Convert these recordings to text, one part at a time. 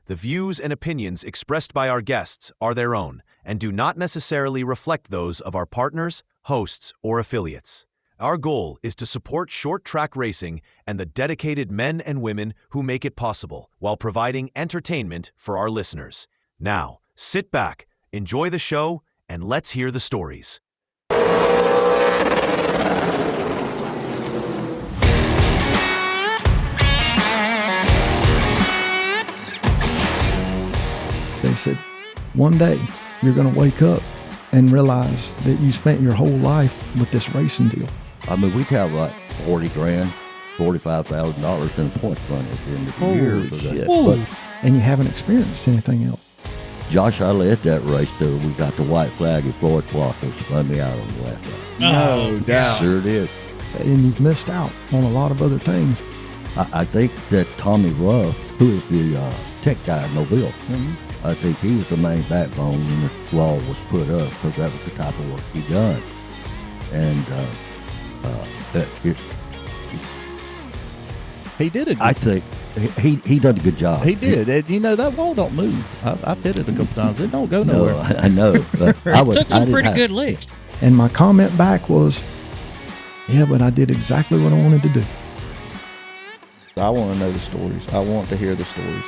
The views and opinions expressed by our guests are their own and do not necessarily reflect those of our partners, hosts, or affiliates. Our goal is to support short track racing and the dedicated men and women who make it possible while providing entertainment for our listeners. Now, sit back, enjoy the show, and let's hear the stories. They said, one day you're going to wake up and realize that you spent your whole life with this racing deal. I mean, we'd have like $40,000, $45,000 in points money at the end of the year. Shit. But, and you haven't experienced anything else. Josh, I led that race till we got the white flag and Floyd Flocko spun me out on the last lap. No doubt. Sure did. And you've missed out on a lot of other things. I think that Tommy Ruff, who is the tech guy in Mobile, I think he was the main backbone when the law was put up because that was the type of work he done. And he did it. I think he done a good job. He did. You know, that wall don't move. I've hit it a couple times. It don't go nowhere. No, I know. But took some pretty good licks. And my comment back was, yeah, but I did exactly what I wanted to do. I want to know the stories. I want to hear the stories.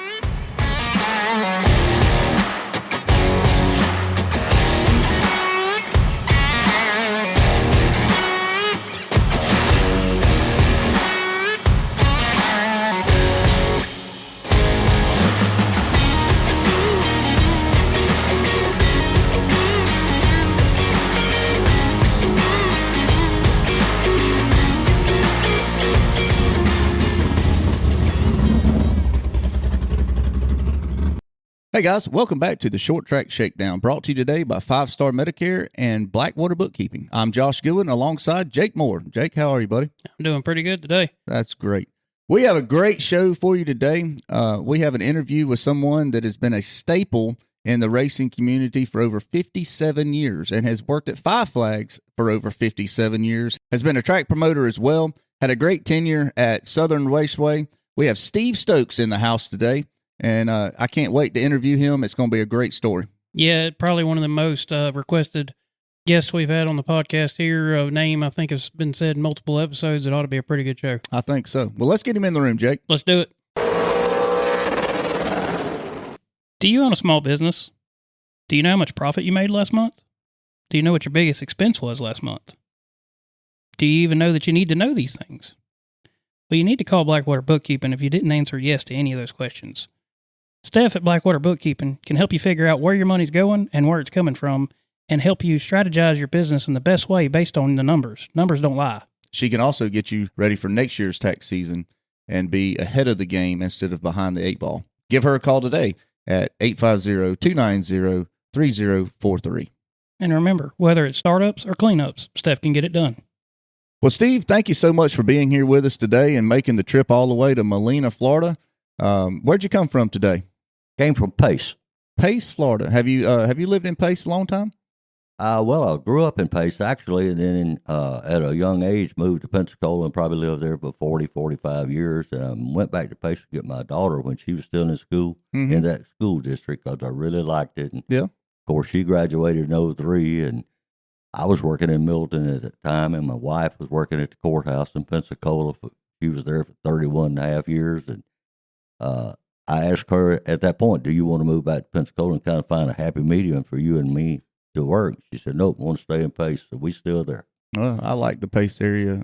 Hey guys, welcome back to the Short Track Shakedown, brought to you today by 5-Star Medicare and Blackwater Bookkeeping. I'm Josh Goodwin alongside Jake Moore. Jake, how are you, buddy? I'm doing pretty good today. That's great. We have a great show for you today. We have an interview with someone that has been a staple in the racing community for over 57 years and has worked at Five Flags for over 57 years, has been a track promoter as well, had a great tenure at Southern Raceway. We have Steve Stokes in the house today. And I can't wait to interview him. It's going to be a great story. Yeah, probably one of the most requested guests we've had on the podcast here. Name, I think, has been said in multiple episodes. It ought to be a pretty good show. I think so. Well, let's get him in the room, Jake. Let's do it. Do you own a small business? Do you know how much profit you made last month? Do you know what your biggest expense was last month? Do you even know that you need to know these things? Well, you need to call Blackwater Bookkeeping if you didn't answer yes to any of those questions. Steph at Blackwater Bookkeeping can help you figure out where your money's going and where it's coming from and help you strategize your business in the best way based on the numbers. Numbers don't lie. She can also get you ready for next year's tax season and be ahead of the game instead of behind the 8 ball. Give her a call today at 850-290-3043. And remember, whether it's startups or cleanups, Steph can get it done. Well, Steve, thank you so much for being here with us today and making the trip all the way to Molina, Florida. Where'd you come from today? Came from Pace. Pace, Florida. Have you lived in Pace a long time? Well, I grew up in Pace, actually, and then at a young age moved to Pensacola and probably lived there for 40, 45 years. And I went back to Pace to get my daughter when she was still in school in that school district because I really liked it. And of course, she graduated in 03, and I was working in Milton at the time, and my wife was working at the courthouse in Pensacola. She was there for 31 and a half years, and I asked her at that point, do you want to move back to Pensacola and kind of find a happy medium for you and me to work? She said, nope, I want to stay in Pace, so we still there. Well, I like the Pace area.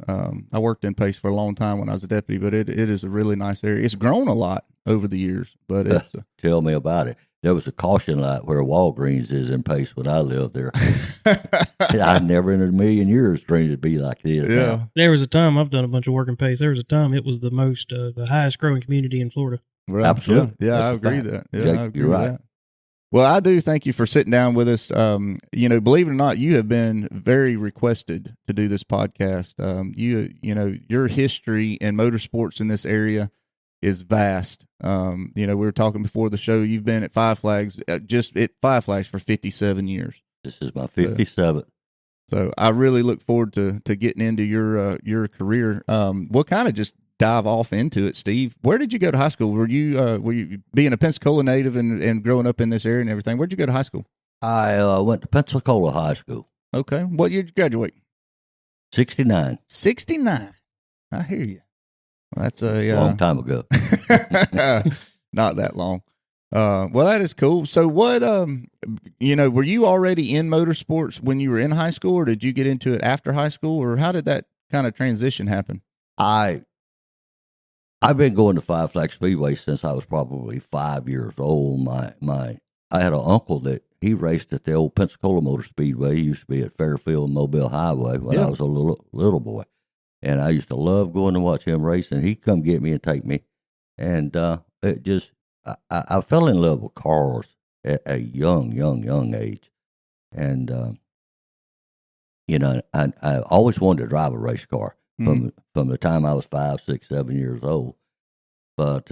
I worked in Pace for a long time when I was a deputy, but it is a really nice area. It's grown a lot over the years, but it's... Tell me about it. There was a caution light where Walgreens is in Pace when I lived there. I never in a million years dreamed it'd be like this. Yeah. Now. There was a time, I've done a bunch of work in Pace. There was a time it was the most, the highest growing community in Florida. Right. Absolutely. Yeah, That's I a agree fact. that. Yeah, Jake, I agree you're with right. that. Well, I do thank you for sitting down with us. Believe it or not, you have been very requested to do this podcast. Your history in motorsports in this area is vast. We were talking before the show. You've been at Five Flags, just at Five Flags for 57 years. This is my 57th. So I really look forward to getting into your career. We'll kind of just dive off into it, Steve, where did you go to high school? Were you being a Pensacola native and growing up in this area and everything? Where'd you go to high school? I went to Pensacola High School. Okay. What year did you graduate? 69. 69. I hear you. Well, that's a Long time ago. not that long. Well, that is cool. So what, were you already in motorsports when you were in high school, or did you get into it after high school, or how did that kind of transition happen? I've been going to Flags Speedway since I was probably 5 years old. I had an uncle that he raced at the old Pensacola Motor Speedway. He used to be at Fairfield and Mobile Highway when I was a little boy. And I used to love going to watch him race, and he'd come get me and take me. And it just, I fell in love with cars at a young age. And, I always wanted to drive a race car from the time I was 5, 6, 7 years old. But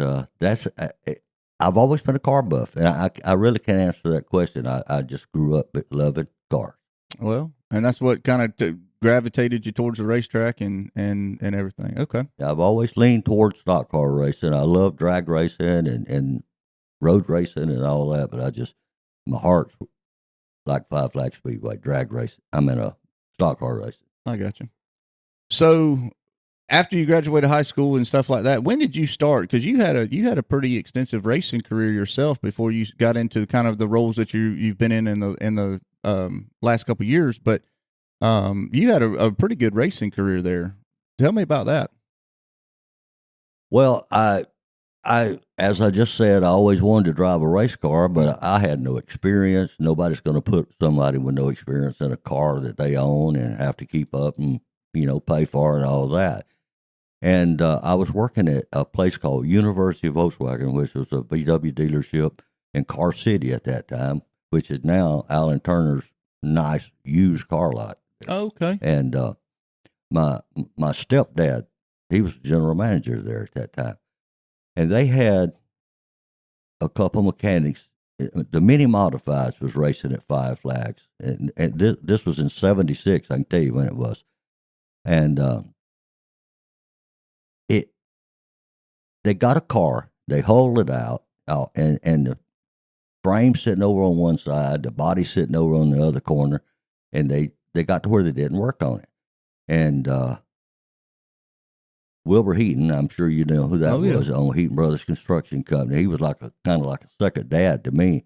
I've always been a car buff, and I really can't answer that question. I just grew up loving cars. Well, and that's what kind of gravitated you towards the racetrack and everything. Okay. I've always leaned towards stock car racing. I love drag racing and road racing and all that, but my heart's like Flags Speedway, drag racing. I'm in a stock car racing. I got you. So after you graduated high school and stuff like that, when did you start? Because you had a pretty extensive racing career yourself before you got into kind of the roles that you've been in the last couple of years. But you had a pretty good racing career there. Tell me about that. Well, I as I just said, I always wanted to drive a race car, but I had no experience. Nobody's going to put somebody with no experience in a car that they own and have to keep up and pay for and all that. And I was working at a place called University of Volkswagen, which was a VW dealership in Car City at that time, which is now Alan Turner's nice used car lot. Oh, okay. And my stepdad, he was the general manager there at that time. And they had a couple mechanics. The Mini Modifieds was racing at Five Flags. And this was in 76, I can tell you when it was. And they got a car, they hauled it out, and the frame sitting over on one side, the body sitting over on the other corner, and they got to where they didn't work on it. And Wilbur Heaton, I'm sure you know who that was, on Heaton Brothers Construction Company. He was kind of like a second dad to me.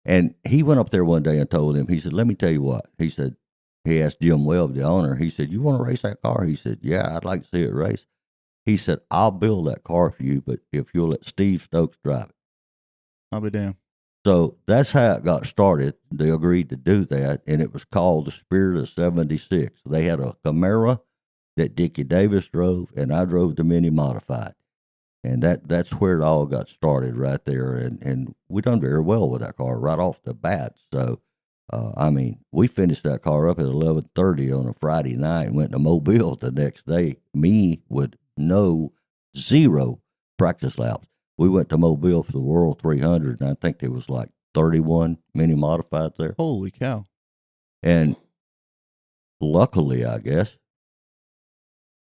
And he went up there one day and told him, he said, "Let me tell you what." He said, he asked Jim Webb, the owner, he said, "You want to race that car?" He said, "Yeah, I'd like to see it race." He said, "I'll build that car for you, but if you'll let Steve Stokes drive it." I'll be damned. So that's how it got started. They agreed to do that, and it was called the Spirit of 76. They had a Camaro that Dickie Davis drove, and I drove the Mini Modified. And that's where it all got started right there. And we done very well with that car right off the bat. So, we finished that car up at 11:30 on a Friday night and went to Mobile the next day, me with zero practice laps. We went to Mobile for the World 300, and I think there was like 31 Mini Modifieds there. Holy cow. And luckily, I guess,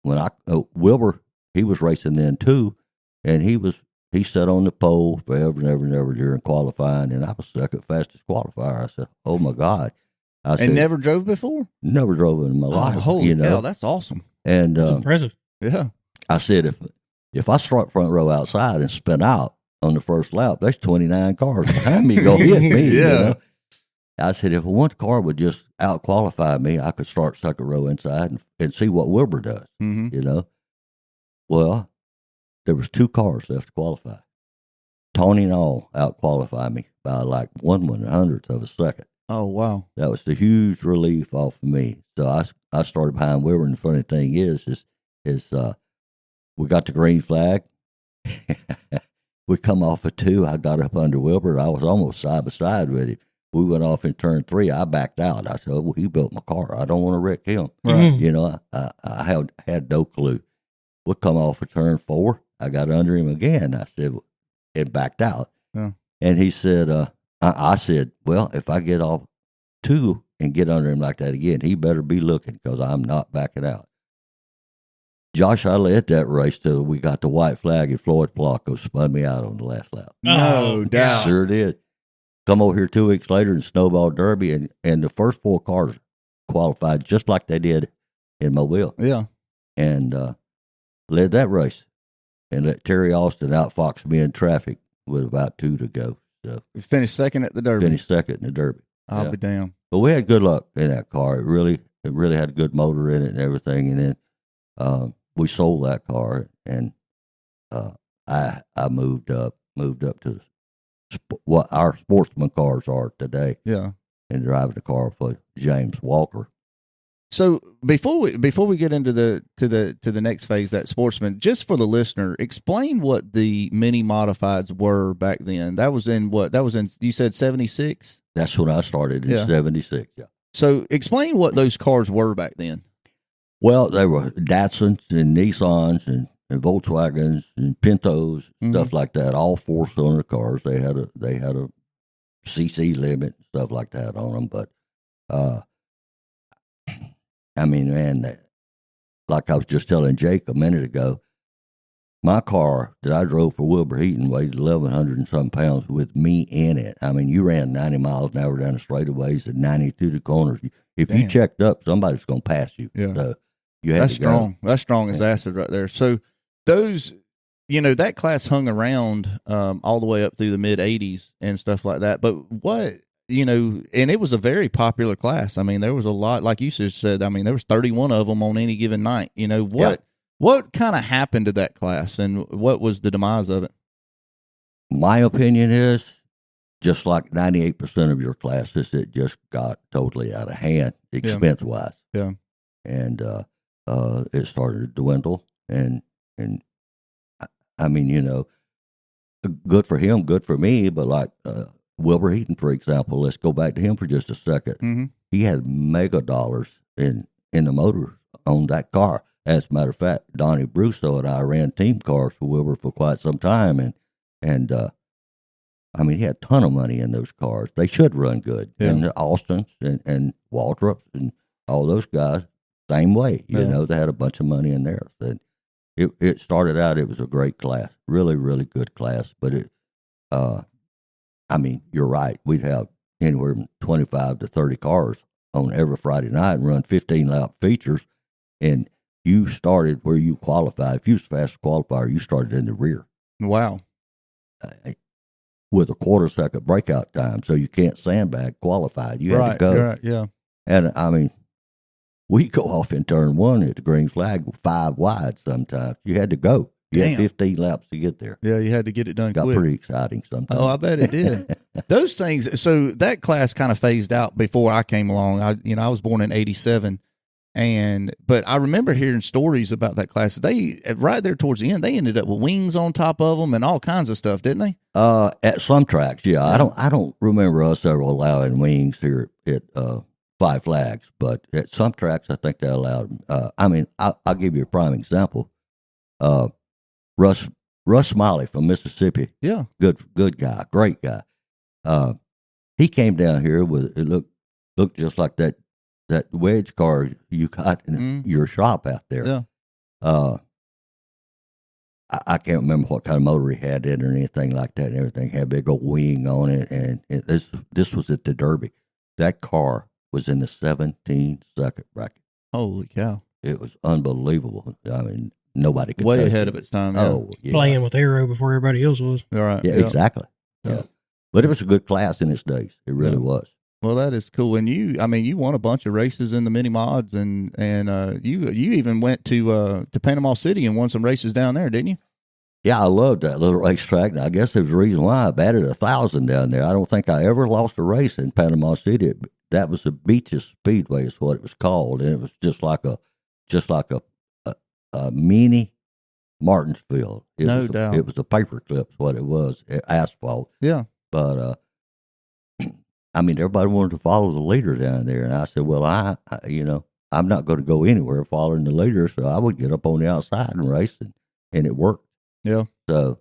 when Wilbur, he was racing then too, and he sat on the pole forever and ever and ever during qualifying, and I was second fastest qualifier. I said, "Oh my God." I said, never drove before? Never drove in my life. Holy cow, that's awesome. And that's impressive. Yeah. I said, if I start front row outside and spin out on the first lap, there's 29 cars behind me going to hit me. Yeah. I said, if one car would just out qualify me, I could start second row inside and see what Wilbur does. Mm-hmm. Well, there was 2 cars left to qualify. Tony and all out qualified me by like 1/100th of a second. Oh, wow. That was the huge relief off of me. So I started behind Wilbur, and the funny thing is we got the green flag. We come off of 2. I got up under Wilbur. I was almost side by side with him. We went off in turn 3. I backed out. I said, "Well, he built my car. I don't want to wreck him." Right. I had no clue. We come off of turn 4. I got under him again. I said, it backed out. Yeah. And he said, I said, "Well, if I get off 2 and get under him like that again, he better be looking, because I'm not backing out." Josh, I led that race till we got the white flag, and Floyd Plocko spun me out on the last lap. No doubt. Sure did. Come over here 2 weeks later in Snowball Derby, and the first 4 cars qualified just like they did in Mobile. Yeah. And led that race and let Terry Austin outfox me in traffic with about 2 to go. So Finished second at the Derby. finished second in the Derby. I'll be damned. But we had good luck in that car. It really had a good motor in it and everything. And then we sold that car, and I moved up to what our sportsman cars are today. Yeah. And driving the car for James Walker. So before we get into the next phase, that sportsman, just for the listener, explain what the mini modifieds were back then. That was in you said 76? That's when I started in 76. Yeah. So explain what those cars were back then. Well, they were Datsuns and Nissans and Volkswagens and Pintos, stuff like that. All 4-cylinder cars. They had a CC limit and stuff like that on them. But I mean, man, like I was just telling Jake a minute ago, my car that I drove for Wilbur Heaton weighed 1,100 and some pounds with me in it. I mean, you ran 90 miles an hour down the straightaways and 92 to corners. If you checked up, somebody's going to pass you. Yeah. So you had That's to go. strong. That's strong as acid right there. So those, that class hung around all the way up through the mid 80s and stuff like that. But what, and it was a very popular class. I mean, there was a lot, like you just said, I mean, there was 31 of them on any given night. What kind of happened to that class, and what was the demise of it? My opinion is, just like 98% of your classes, it just got totally out of hand, expense-wise. Yeah. And it started to dwindle. And I mean, good for him, good for me, but like Wilbur Heaton, for example, let's go back to him for just a second. Mm-hmm. He had mega dollars in the motor on that car. As a matter of fact, Donnie Brusso and I ran team cars for Wilbur for quite some time, and I mean, he had a ton of money in those cars. They should run good. Yeah. And the Austins and Waltrops and all those guys, same way. You know, they had a bunch of money in there. And it started out, it was a great class, really, really good class. But I mean, you're right. We'd have anywhere from 25 to 30 cars on every Friday night and run 15-lap features, and you started where you qualified. If you was fast qualifier, you started in the rear. Wow. With a quarter-second breakout time, so you can't sandbag qualified. You had to go. Right, yeah. And, I mean, we go off in turn 1 at the green flag with 5 wide sometimes. You had to go. You had 15 laps to get there. Yeah, you had to get it done quick. Got pretty exciting sometimes. Oh, I bet it did. Those things, so that class kind of phased out before I came along. I was born in 87. But I remember hearing stories about that class. They, right there towards the end, they ended up with wings on top of them and all kinds of stuff, didn't they? At some tracks, yeah. I don't remember us ever allowing wings here at Five Flags, but at some tracks, I think they allowed. I mean, I'll give you a prime example. Russ Smiley from Mississippi. Yeah, good guy, great guy. He came down here with it looked just like that wedge car you got in your shop out there. Yeah. I can't remember what kind of motor he had in it or anything like that. And everything had a big old wing on it. And this was at the Derby. That car was in the 17-second bracket. Holy cow! It was unbelievable. I mean, nobody could. Way ahead of its time. Yeah. Oh, yeah. Playing with aero before everybody else was. All right. Yeah, exactly. Yeah. But it was a good class in its days. It really was. Well, that is cool. And you won a bunch of races in the mini mods, and you even went to Panama City and won some races down there, didn't you? Yeah, I loved that little racetrack. And I guess there's a reason why I batted 1,000 down there. I don't think I ever lost a race in Panama City. That was the Beaches Speedway is what it was called, and it was just like a mini Martinsville. No doubt. It was a paperclip, what it was, asphalt. Yeah. But I mean, everybody wanted to follow the leader down there, and I said, "Well, I'm not going to go anywhere following the leader, so I would get up on the outside and race, and it worked." Yeah. So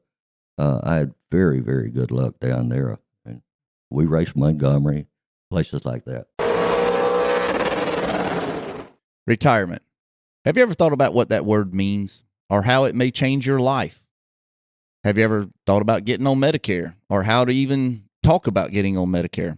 I had very, very good luck down there, and we raced Montgomery, places like that. Retirement. Have you ever thought about what that word means or how it may change your life? Have you ever thought about getting on Medicare or how to even talk about getting on Medicare?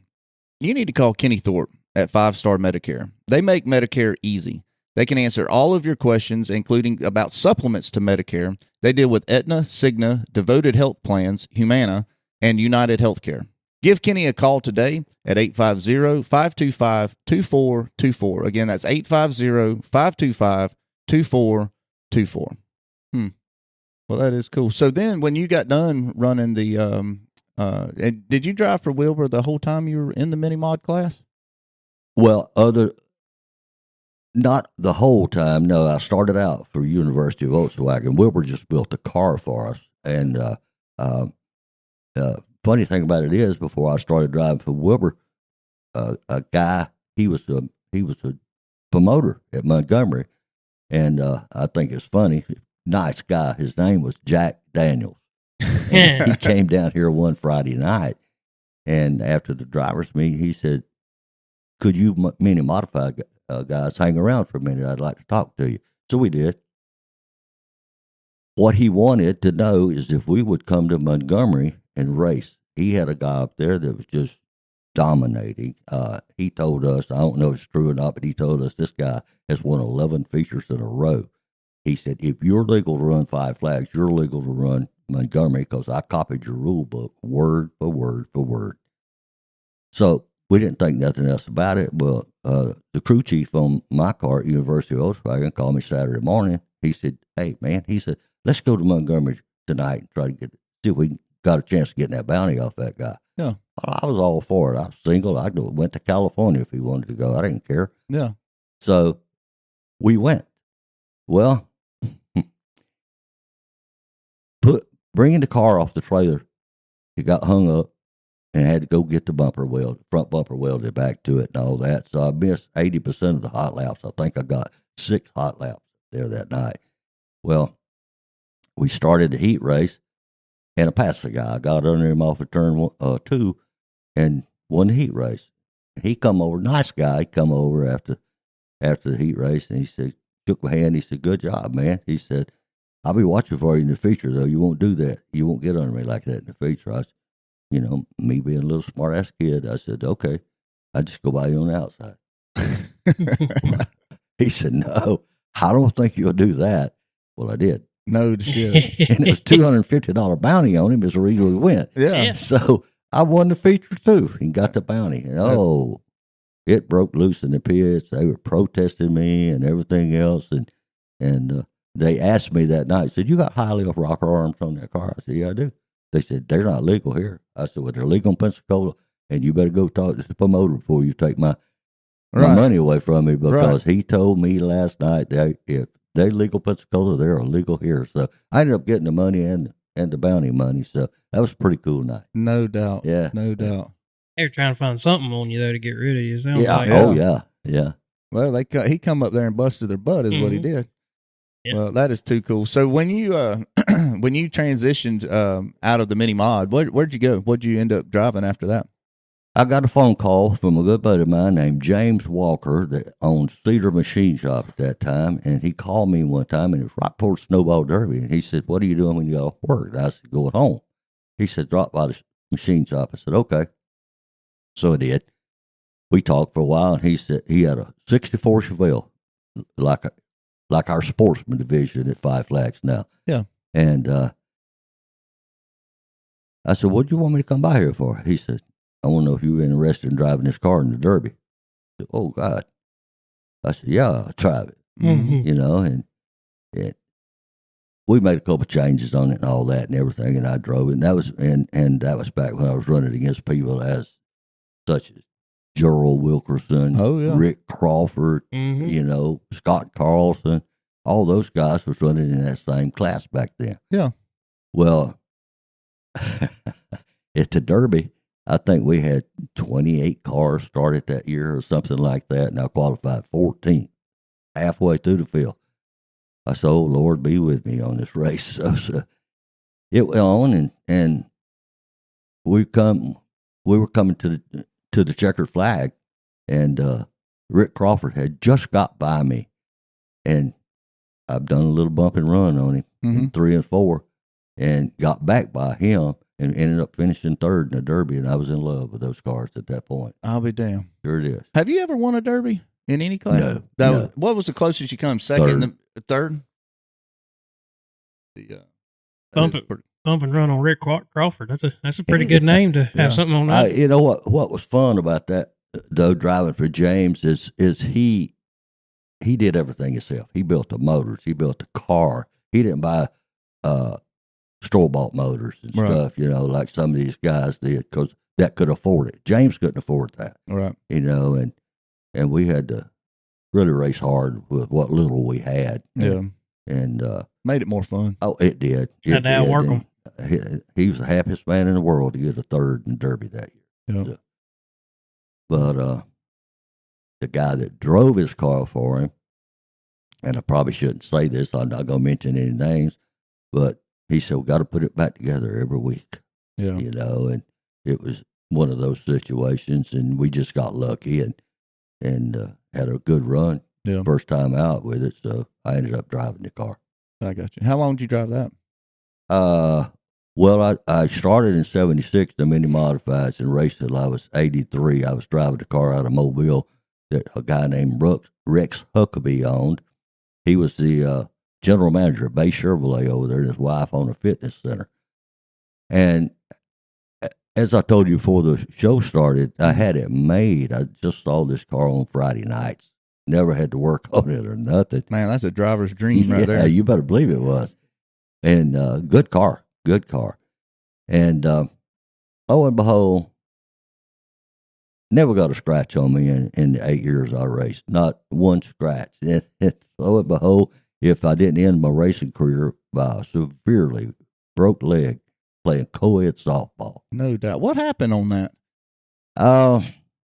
You need to call Kenny Thorpe at 5 Star Medicare. They make Medicare easy. They can answer all of your questions, including about supplements to Medicare. They deal with Aetna, Cigna, Devoted Health Plans, Humana, and United Healthcare. Give Kenny a call today at 850-525-2424. Again, that's 850-525-2424. Well, that is cool. So then when you got done running the did you drive for Wilbur the whole time you were in the mini mod class? Well, not the whole time. No, I started out for University of Volkswagen. Wilbur just built a car for us. And funny thing about it is, before I started driving for Wilbur, a guy, he was a promoter at Montgomery. And I think it's funny, nice guy. His name was Jack Daniels. And he came down here one Friday night. And after the driver's meeting, he said, could you mini modify guys hang around for a minute? I'd like to talk to you. So we did. What he wanted to know is if we would come to Montgomery and race. He had a guy up there that was just dominating. He told us, I don't know if it's true or not, but he told us this guy has won 11 features in a row. He said, if you're legal to run 5 Flags, you're legal to run Montgomery, because I copied your rule book word for word for word. So we didn't think nothing else about it. Well, the crew chief on my car at University of Volkswagen called me Saturday morning. He said, hey, man, he said, let's go to Montgomery tonight and try to see if we got a chance of getting that bounty off that guy. Yeah. I was all for it. I was single. I went to California if he wanted to go. I didn't care. Yeah. So we went. Well, bringing the car off the trailer, it got hung up and I had to go get the front bumper welded back to it and all that. So I missed 80% of the hot laps. I think I got 6 hot laps there that night. Well, we started the heat race and I passed the guy. I got under him off of turn 2 and won the heat race. He come over, nice guy. He come over after the heat race and he said, shook my hand. He said, good job, man. He said, I'll be watching for you in the feature, though. You won't do that. You won't get under me like that in the feature. I said, me being a little smart-ass kid, I said, okay. I just go by you on the outside. He said, no, I don't think you'll do that. Well, I did. No shit. And it was $250 bounty on him as the reason we went. Yeah. So I won the feature, too, and got the bounty. And, it broke loose in the pits. They were protesting me and everything else. And they asked me that night, said, you got high lift rocker arms on that car? I said, yeah, I do. They said, they're not legal here. I said, well, they're legal in Pensacola, and you better go talk to the promoter before you take my money away from me, because he told me last night that if they're legal in Pensacola, they're illegal here. So I ended up getting the money and the bounty money. So that was a pretty cool night. No doubt. Yeah. No doubt. They were trying to find something on you, though, to get rid of you. Sounds like. Oh, yeah. Yeah. Well, he come up there and busted their butt is what he did. Yeah. Well, that is too cool. So when you when you transitioned out of the mini mod, where'd you go? What'd you end up driving after that? I got a phone call from a good buddy of mine named James Walker that owned Cedar Machine Shop at that time, and he called me one time, and it was right before Snowball Derby, and he said, what are you doing when you got off work? And I said, going home. He said, drop by the machine shop. I said, okay. So I did. We talked for a while, and he said he had a 64 Chevelle, like our sportsman division at 5 Flags now. Yeah. And I said, what do you want me to come by here for? He said, I want to know if you were interested in driving this car in the Derby. I said, oh, God. I said, yeah, I'll drive it. Mm-hmm. And we made a couple changes on it and all that and everything, and I drove it. And that was that was back when I was running against people such as Gerald Wilkerson, Rick Crawford, Scott Carlson. All those guys was running in that same class back then. Yeah. Well, at the Derby, I think we had 28 cars started that year or something like that, and I qualified 14th, halfway through the field. I said, oh, Lord, be with me on this race. So it went on, and we were coming to the checkered flag, and Rick Crawford had just got by me, and I've done a little bump and run on him in 3 and 4, and got back by him and ended up finishing 3rd in the Derby. And I was in love with those cars at that point. I'll be damned. Sure it is. Have you ever won a Derby in any class? No. What was the closest you come? Second, third? Bump and run on Rick Crawford. That's a pretty good name to have something on that. You know what was fun about that, though, driving for James is he did everything himself. He built the motors. He built the car. He didn't buy store-bought motors and stuff, like some of these guys did, because that could afford it. James couldn't afford that. Right. And we had to really race hard with what little we had. Yeah. And made it more fun. Oh, it did. Had to outwork him. He was the happiest man in the world to get a 3rd in Derby that year. Yeah. So, but the guy that drove his car for him, and I probably shouldn't say this, I'm not going to mention any names, but he said, we got to put it back together every week. Yeah. And it was one of those situations, and we just got lucky and had a good run. Yeah. First time out with it, so I ended up driving the car. I got you. How long did you drive that? Well, I started in 76, the mini modifieds, and raced till I was 83. I was driving the car out of Mobile that a guy named Rex Huckabee owned. He was the general manager of Bay Chevrolet over there, and his wife owned a fitness center. And as I told you before the show started, I had it made. I just saw this car on Friday nights. Never had to work on it or nothing. Man, that's a driver's dream right there. Yeah, you better believe it was. And good car. And lo and behold, never got a scratch on me in the 8 years I raced. Not one scratch. And lo and behold, if I didn't end my racing career by a severely broke leg playing co-ed softball. No doubt. What happened on that?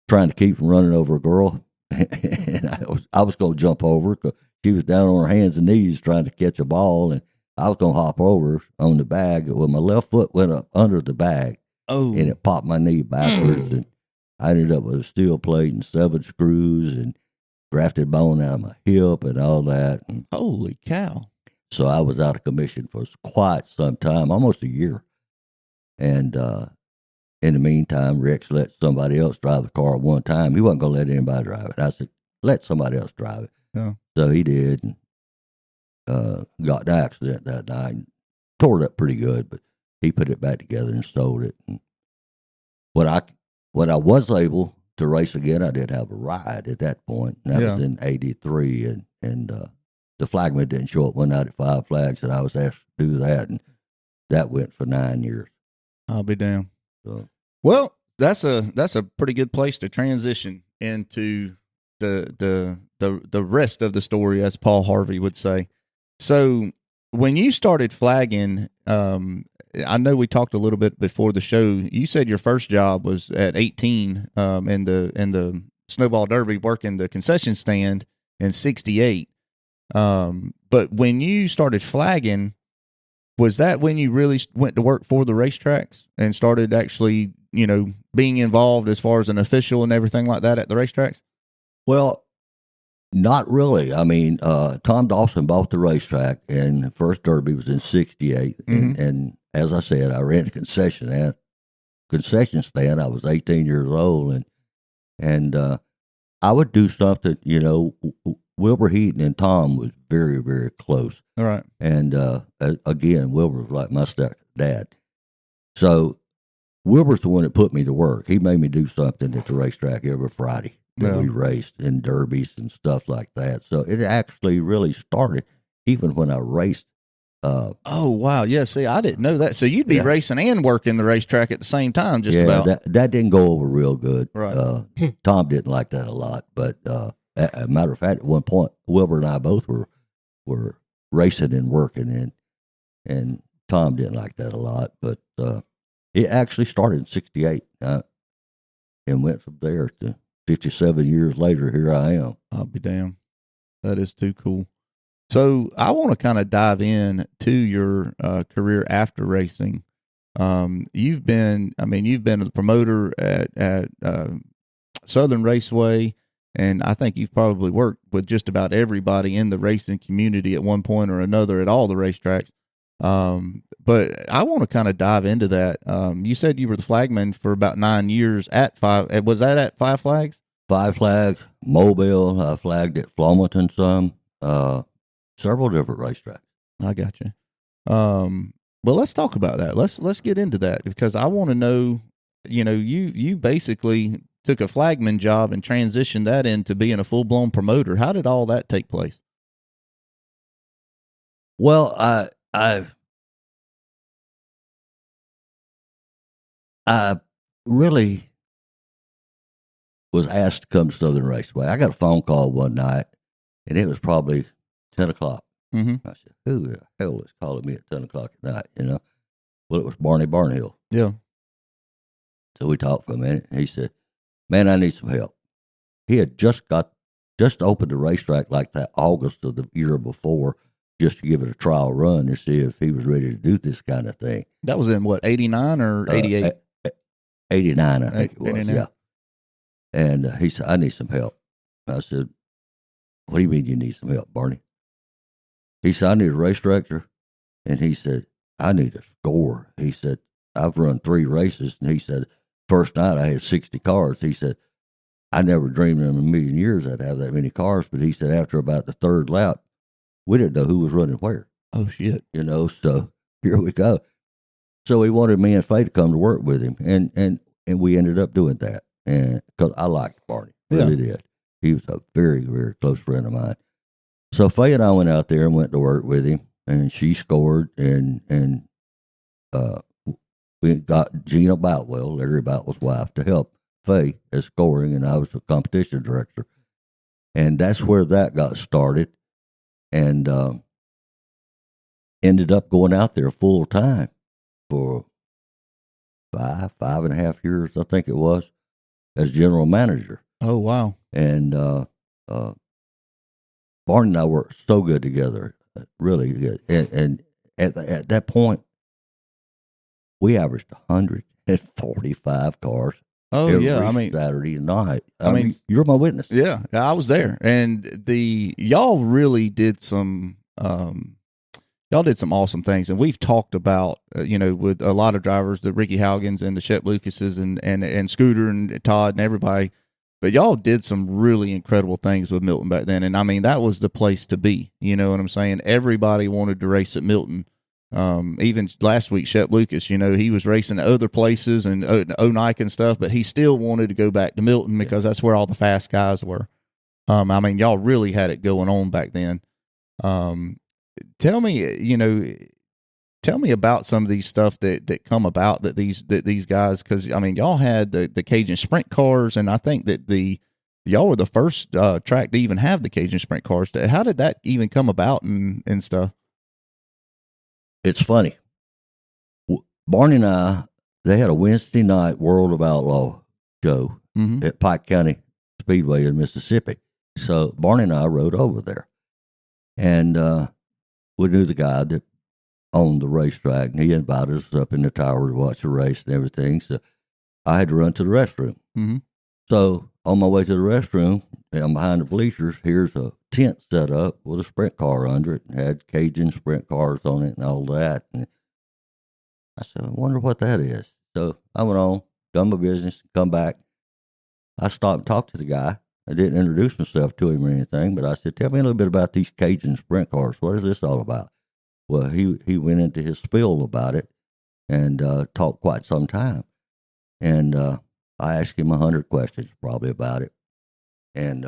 Trying to keep from running over a girl. And I was going to jump over because she was down on her hands and knees trying to catch a ball, and I was going to hop over on the bag. Well, my left foot went up under the bag, and it popped my knee backwards, and I ended up with a steel plate and 7 screws and grafted bone out of my hip and all that. And holy cow. So I was out of commission for quite some time, almost a year. And in the meantime, Rex let somebody else drive the car at one time. He wasn't going to let anybody drive it. I said, let somebody else drive it. Yeah. So he did, and got in an accident that night. And tore it up pretty good, but he put it back together and sold it. And when I was able to race again, I did have a ride at that point. And that was in 83, and the flagman didn't show up one night at 5 Flags, and I was asked to do that, and that went for 9 years. I'll be damned. So. Well, that's a pretty good place to transition into the rest of the story, as Paul Harvey would say. So when you started flagging, I know we talked a little bit before the show. You said your first job was at 18 in the Snowball Derby, working the concession stand in 68. But when you started flagging, was that when you really went to work for the racetracks and started actually, being involved as far as an official and everything like that at the racetracks? Well, not really. I mean, Tom Dawson bought the racetrack, and the first Derby was in 68. Mm-hmm. And as I said, I ran a concession stand. I was 18 years old, and I would do something, Wilbur Heaton and Tom was very, very close. All right. And again, Wilbur was like my stepdad. So Wilbur's the one that put me to work. He made me do something at the racetrack every Friday that we raced in derbies and stuff like that. So it actually really started even when I raced. Oh, wow. Yeah, see, I didn't know that. So you'd be racing and working the racetrack at the same time, just about. That didn't go over real good. Right. Tom didn't like that a lot. But as a matter of fact, at one point, Wilbur and I both were racing and working, and Tom didn't like that a lot. But it actually started in 68 and went from there to 57 years later. Here I am. I'll be damned. That is too cool. So I want to kind of dive in to your career after racing. You've been a promoter at Southern Raceway, And I think you've probably worked with just about everybody in the racing community at one point or another at all the racetracks. But I want to kind of dive into that. You said you were the flagman for about 9 years at was that at Five Flags? Five Flags, Mobile. I flagged at Flomaton some, several different racetracks. I got you. Well, let's talk about that. Let's get into that because I want to know, you basically took a flagman job and transitioned that into being a full-blown promoter. How did all that take place? Well, I really was asked to come to Southern Raceway. I got a phone call one night, and it was probably 10 o'clock. Mm-hmm. I said, who the hell is calling me at 10 o'clock at night, Well, it was Barney Barnhill. Yeah. So we talked for a minute, and he said, man, I need some help. He had just opened the racetrack like that August of the year before, just to give it a trial run to see if he was ready to do this kind of thing. That was in what, 89 or 88? 89, I think it was, 89. yeah. And he said, I need some help. I said, what do you mean you need some help, Barney? He said, I need a race director. And he said, I need a score. He said, I've run 3 races. And he said, first night I had 60 cars. He said, I never dreamed in a million years I'd have that many cars. But he said, after about the 3rd lap, we didn't know who was running where. Oh, shit. So here we go. So he wanted me and Faye to come to work with him. And we ended up doing that. And because I liked Barney. Really did. He was a very, very close friend of mine. So Faye and I went out there and went to work with him. And she scored. And we got Gina Boutwell, Larry Boutwell's wife, to help Faye as scoring. And I was the competition director. And that's where that got started. And ended up going out there full time for 5.5 years, I think it was, as general manager. Oh, wow. And Barney and I worked so good together, really good. And at that point, we averaged 145 cars. Oh, every yeah. I mean, Saturday night. I mean, you're my witness. Yeah, I was there. And y'all really did some, y'all did some awesome things. And we've talked about, with a lot of drivers, the Ricky Haugens and the Shep Lucases and Scooter and Todd and everybody. But y'all did some really incredible things with Milton back then. And I mean, that was the place to be. You know what I'm saying? Everybody wanted to race at Milton. Even last week, Shep Lucas, he was racing at other places and Nike and stuff, but he still wanted to go back to Milton because that's where all the fast guys were. I mean, y'all really had it going on back then. Tell me about some of these stuff that come about that these guys, because I mean, y'all had the Cajun sprint cars, and I think that y'all were the first track to even have the Cajun sprint cars. How did that even come about and stuff? It's funny. Barney and I, they had a Wednesday night World of Outlaw show at Pike County Speedway in Mississippi. So Barney and I rode over there. And we knew the guy that owned the racetrack, and he invited us up in the tower to watch the race and everything. So I had to run to the restroom. Mm-hmm. So on my way to the restroom, I'm behind the bleachers, here's a tent set up with a sprint car under it, and had Cajun sprint cars on it and all that. And I said, I wonder what that is. So I went on, done my business, come back. I stopped and talked to the guy. I didn't introduce myself to him or anything, but I said, tell me a little bit about these Cajun sprint cars. What is this all about? Well, he went into his spiel about it and talked quite some time. And I asked him 100 questions probably about it. And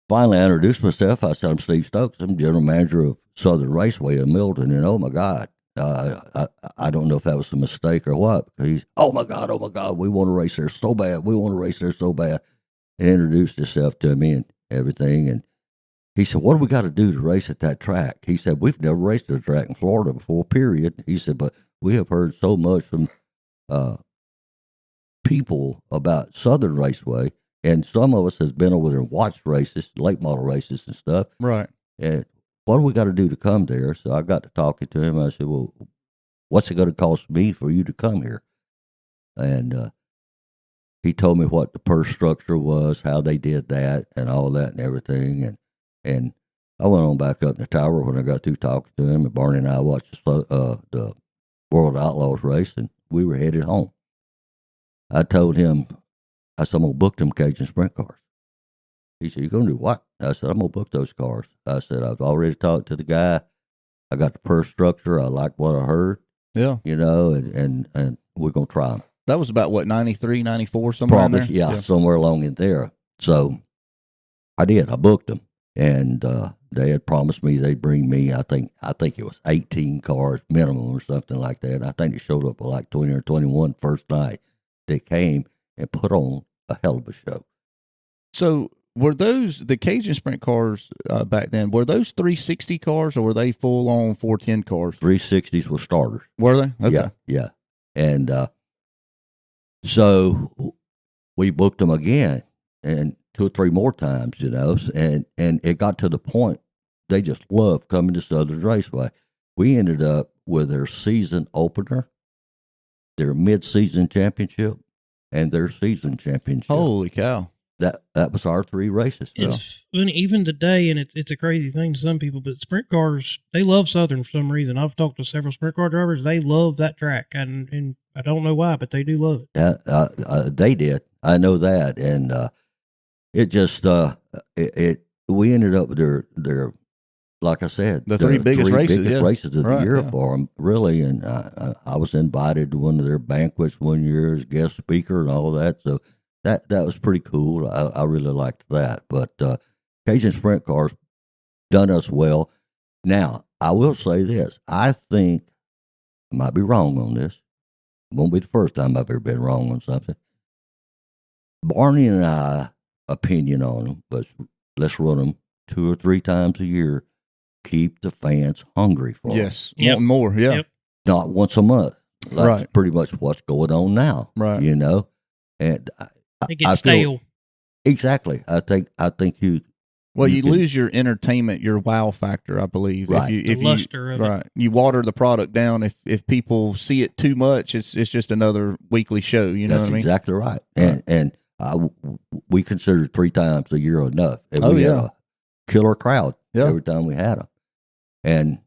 finally, I introduced myself. I said, I'm Steve Stokes. I'm general manager of Southern Raceway in Milton. And oh, my God, I don't know if that was a mistake or what. He's, oh, my God, we want to race there so bad. We want to race there so bad. And introduced himself to me and everything. And he said, what do we got to do to race at that track? He said, we've never raced at a track in Florida before, period. He said, but we have heard so much from people about Southern Raceway, and some of us has been over there and watched races, late model races and stuff. Right. And what do we got to do to come there? So I got to talking to him. I said, well, what's it going to cost me for you to come here? And he told me what the purse structure was, how they did that, and all that and everything. And I went on back up in the tower when I got through talking to him, and Barney and I watched the World Outlaws race, and we were headed home. I told him, I said, I'm going to book them Cajun sprint cars. He said, you're going to do what? I said, I'm going to book those cars. I said, I've already talked to the guy. I got the purse structure. I like what I heard. Yeah. You know, and we're going to try them. That was about, what, 93, 94, somewhere Probably, in there? yeah, somewhere along in there. So I did. I booked them. And they had promised me they'd bring me, I think it was 18 cars minimum or something like that. I think they showed up with like 20 or 21 first night. They came and put on a hell of a show. So were those, the Cajun sprint cars back then, were those 360 cars or were they full-on 410 cars? 360s were starters. Were they? Okay. Yeah. And so we booked them again, and 2 or 3 more times, you know, and it got to the point they just loved coming to Southern Raceway. We ended up with their season opener, their mid-season championship, and their season championship. Holy cow. That was our 3 races. It's funny, even today, and it's a crazy thing to some people, but sprint cars, they love Southern for some reason. I've talked to several sprint car drivers. They love that track, and I don't know why, but they do love it. They did. I know that. And it just, we ended up with their like I said, the 3 biggest races, races of the year for them, really. And I was invited to one of their banquets one year as guest speaker and all that. So that was pretty cool. I really liked that. But Cajun sprint cars done us well. Now, I will say this. I think, I might be wrong on this. It won't be the first time I've ever been wrong on something. Barney and I opinion on them, but let's run them 2 or 3 times a year. Keep the fans hungry for them. Yes, wanting more. Yeah, yep. Not once a month. That's pretty much what's going on now. Right. You know, and it gets stale. Exactly. I think you. Well, you lose your entertainment, your wow factor, I believe. Right. If the luster of it. You water the product down. If people see it too much, it's just another weekly show. You know what I mean? That's exactly right. And we considered 3 times a year enough. And we had a killer crowd every time we had them. And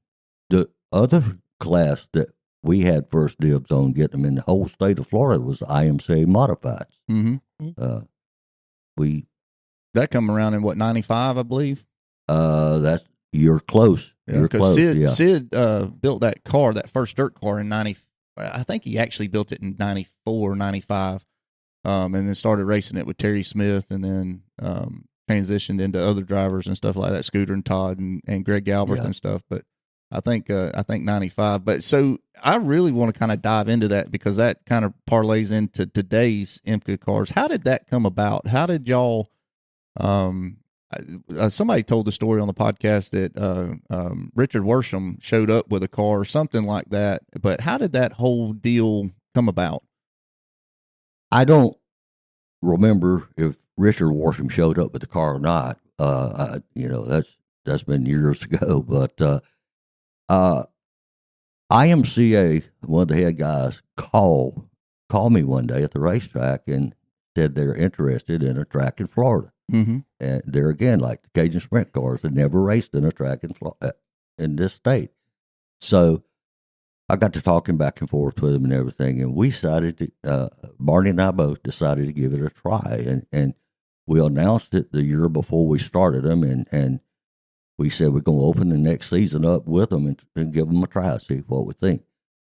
the other class that we had first dibs on getting them in the whole state of Florida was IMCA Modifieds. Mm-hmm. We that come around in what, 95, I believe. That's you're close. Yeah, you're close. Sid built that car, that first dirt car in 90. I think he actually built it in 94, 95, and then started racing it with Terry Smith, and then transitioned into other drivers and stuff like that, Scooter and Todd and Greg Galbraith and stuff. But I think 95. But so I really want to kind of dive into that because that kind of parlays into today's IMCA cars. How did that come about? How did y'all? Somebody told the story on the podcast that Richard Worsham showed up with a car or something like that. But how did that whole deal come about? I don't remember if Richard Worsham showed up with the car or not. That's been years ago. But IMCA, one of the head guys, called me one day at the racetrack and said they're interested in a track in Florida. Mm-hmm. And they're again like the Cajun sprint cars that never raced in a track in this state. So I got to talking back and forth with them and everything, and we decided to, Barney and I both decided to give it a try, and we announced it the year before we started them, and we said we're going to open the next season up with them and give them a try, see what we think.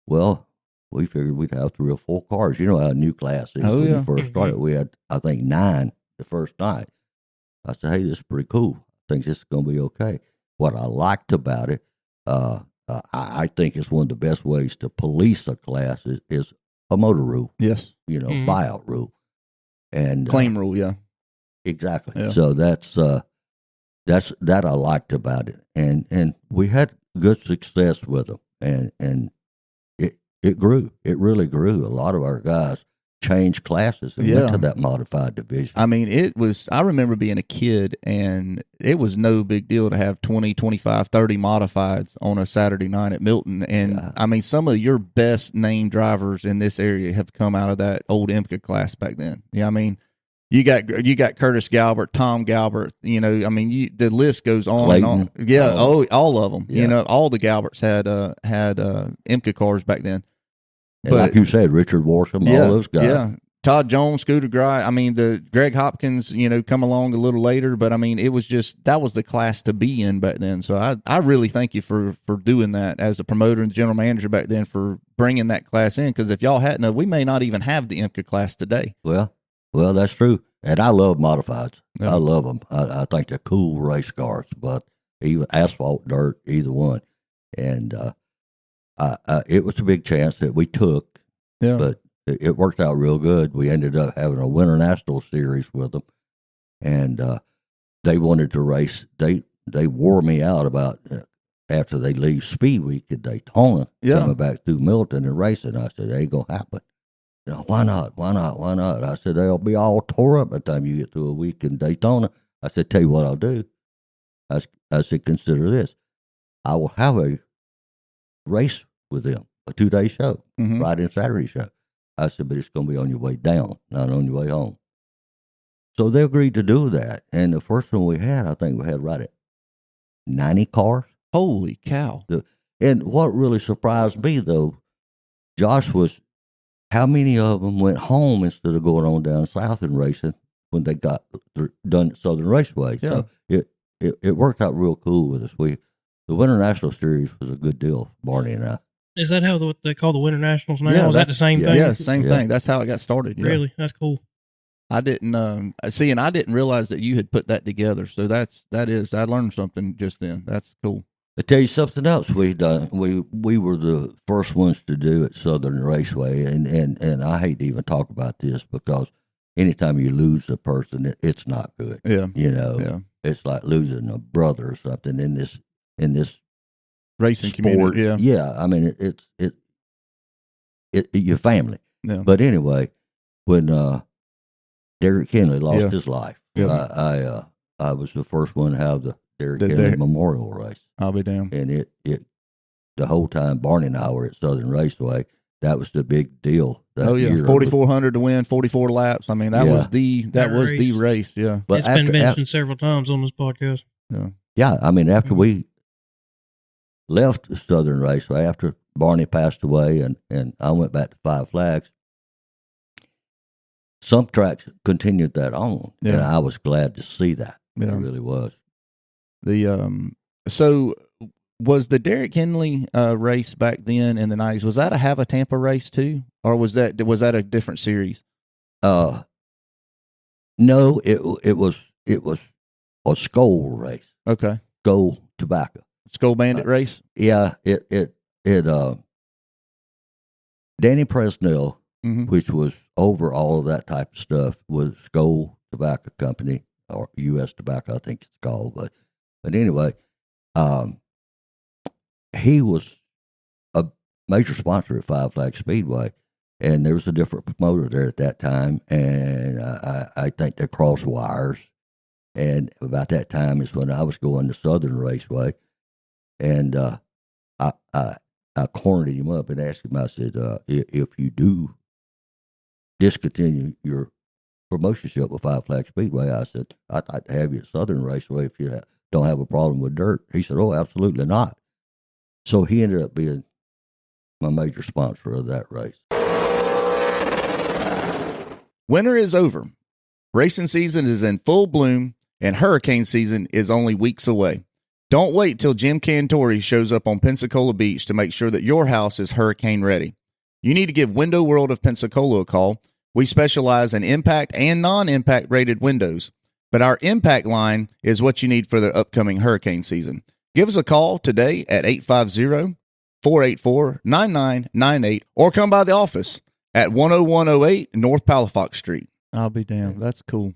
Well, we figured we'd have 3 or 4 cars. You know how a new class is when you first started. We had, I think, 9 the first night. I said, hey, this is pretty cool. I think this is going to be okay. What I liked about it, I think it's one of the best ways to police a class is a motor rule. Yes. Buyout rule. And claim rule, yeah. Exactly. Yeah. So that's that I liked about it. And we had good success with them. And it grew. It really grew. A lot of our guys changed classes and went to that modified division. I mean, I remember being a kid, and it was no big deal to have 20, 25, 30 modifieds on a Saturday night at Milton. And I mean, some of your best name drivers in this area have come out of that old IMCA class back then. Yeah, I mean, you got Curtis Galbert, Tom Galbert, you know, I mean, the list goes on Clayton, and on. Yeah, all of them. Yeah. You know, all the Galberts had IMCA cars back then. And like you said, Richard Worsham, all those guys. Yeah. Todd Jones, Scooter Gry. I mean, the Greg Hopkins, you know, come along a little later, but I mean, it was just, that was the class to be in back then. So I really thank you for doing that as the promoter and general manager back then, for bringing that class in. Because if y'all hadn't, we may not even have the IMCA class today. Well, that's true. And I love modifieds. Yeah. I love them. I think they're cool race cars, but even asphalt, dirt, either one. And, it was a big chance that we took, but it worked out real good. We ended up having a Winter National Series with them, and they wanted to race. They wore me out about after they leave Speed Week at Daytona, coming back through Milton and racing. I said, ain't going to happen. You know, why not? I said, they'll be all tore up by the time you get through a week in Daytona. I said, tell you what I'll do. I said, consider this. I will have a race with them, a 2-day show, Friday and Saturday show. I said, but it's going to be on your way down, not on your way home. So they agreed to do that. And the first one we had, I think we had right at 90 cars. Holy cow. And what really surprised me, though, Josh, was how many of them went home instead of going on down south and racing when they got done at Southern Raceway. Yeah. So it worked out real cool with us. The Winter National Series was a good deal, Barney and I. Is that what they call the Winter Nationals now? Yeah, is that the same thing? Yeah, same thing. That's how it got started. Yeah. Really? That's cool. I didn't see, and I didn't realize that you had put that together. So I learned something just then. That's cool. I tell you something else we done. We were the first ones to do at Southern Raceway, and I hate to even talk about this because anytime you lose a person, it's not good. Yeah, you know, it's like losing a brother or something in this racing sport. Community. Yeah. I mean, it's your family. Yeah. But anyway, when Derek Henley lost his life, I was the first one to have the Derek Henley Memorial Race. I'll be damned. And it the whole time Barney and I were at Southern Raceway, that was the big deal. That year. 4,400 to win, 44 laps. I mean, that was the race. Yeah, but it's been mentioned several times on this podcast. Yeah. I mean, after we left Southern Raceway, after Barney passed away, and I went back to Five Flags, some tracks continued that on, and I was glad to see that. Yeah. It really was. So was the Derek Henley race back then in the 90s, was that a Have a Tampa race too, or was that a different series? No, it was a Skull race. Okay. Skull Tobacco. Skull Bandit race? Yeah, it Danny Presnell, which was over all of that type of stuff, was Skull Tobacco Company, or U.S. Tobacco, I think it's called. But anyway, he was a major sponsor at Five Flags Speedway, and there was a different promoter there at that time, and I think they crossed wires. And about that time is when I was going to Southern Raceway, and I cornered him up and asked him, I said, if you do discontinue your promotionship with Five Flags Speedway, I said, I'd like to have you at Southern Raceway if you don't have a problem with dirt. He said, oh, absolutely not. So he ended up being my major sponsor of that race. Winter is over. Racing season is in full bloom, and hurricane season is only weeks away. Don't wait till Jim Cantori shows up on Pensacola Beach to make sure that your house is hurricane ready. You need to give Window World of Pensacola a call. We specialize in impact and non-impact rated windows, but our impact line is what you need for the upcoming hurricane season. Give us a call today at 850-484-9998 or come by the office at 10108 North Palafox Street. I'll be damned. That's cool.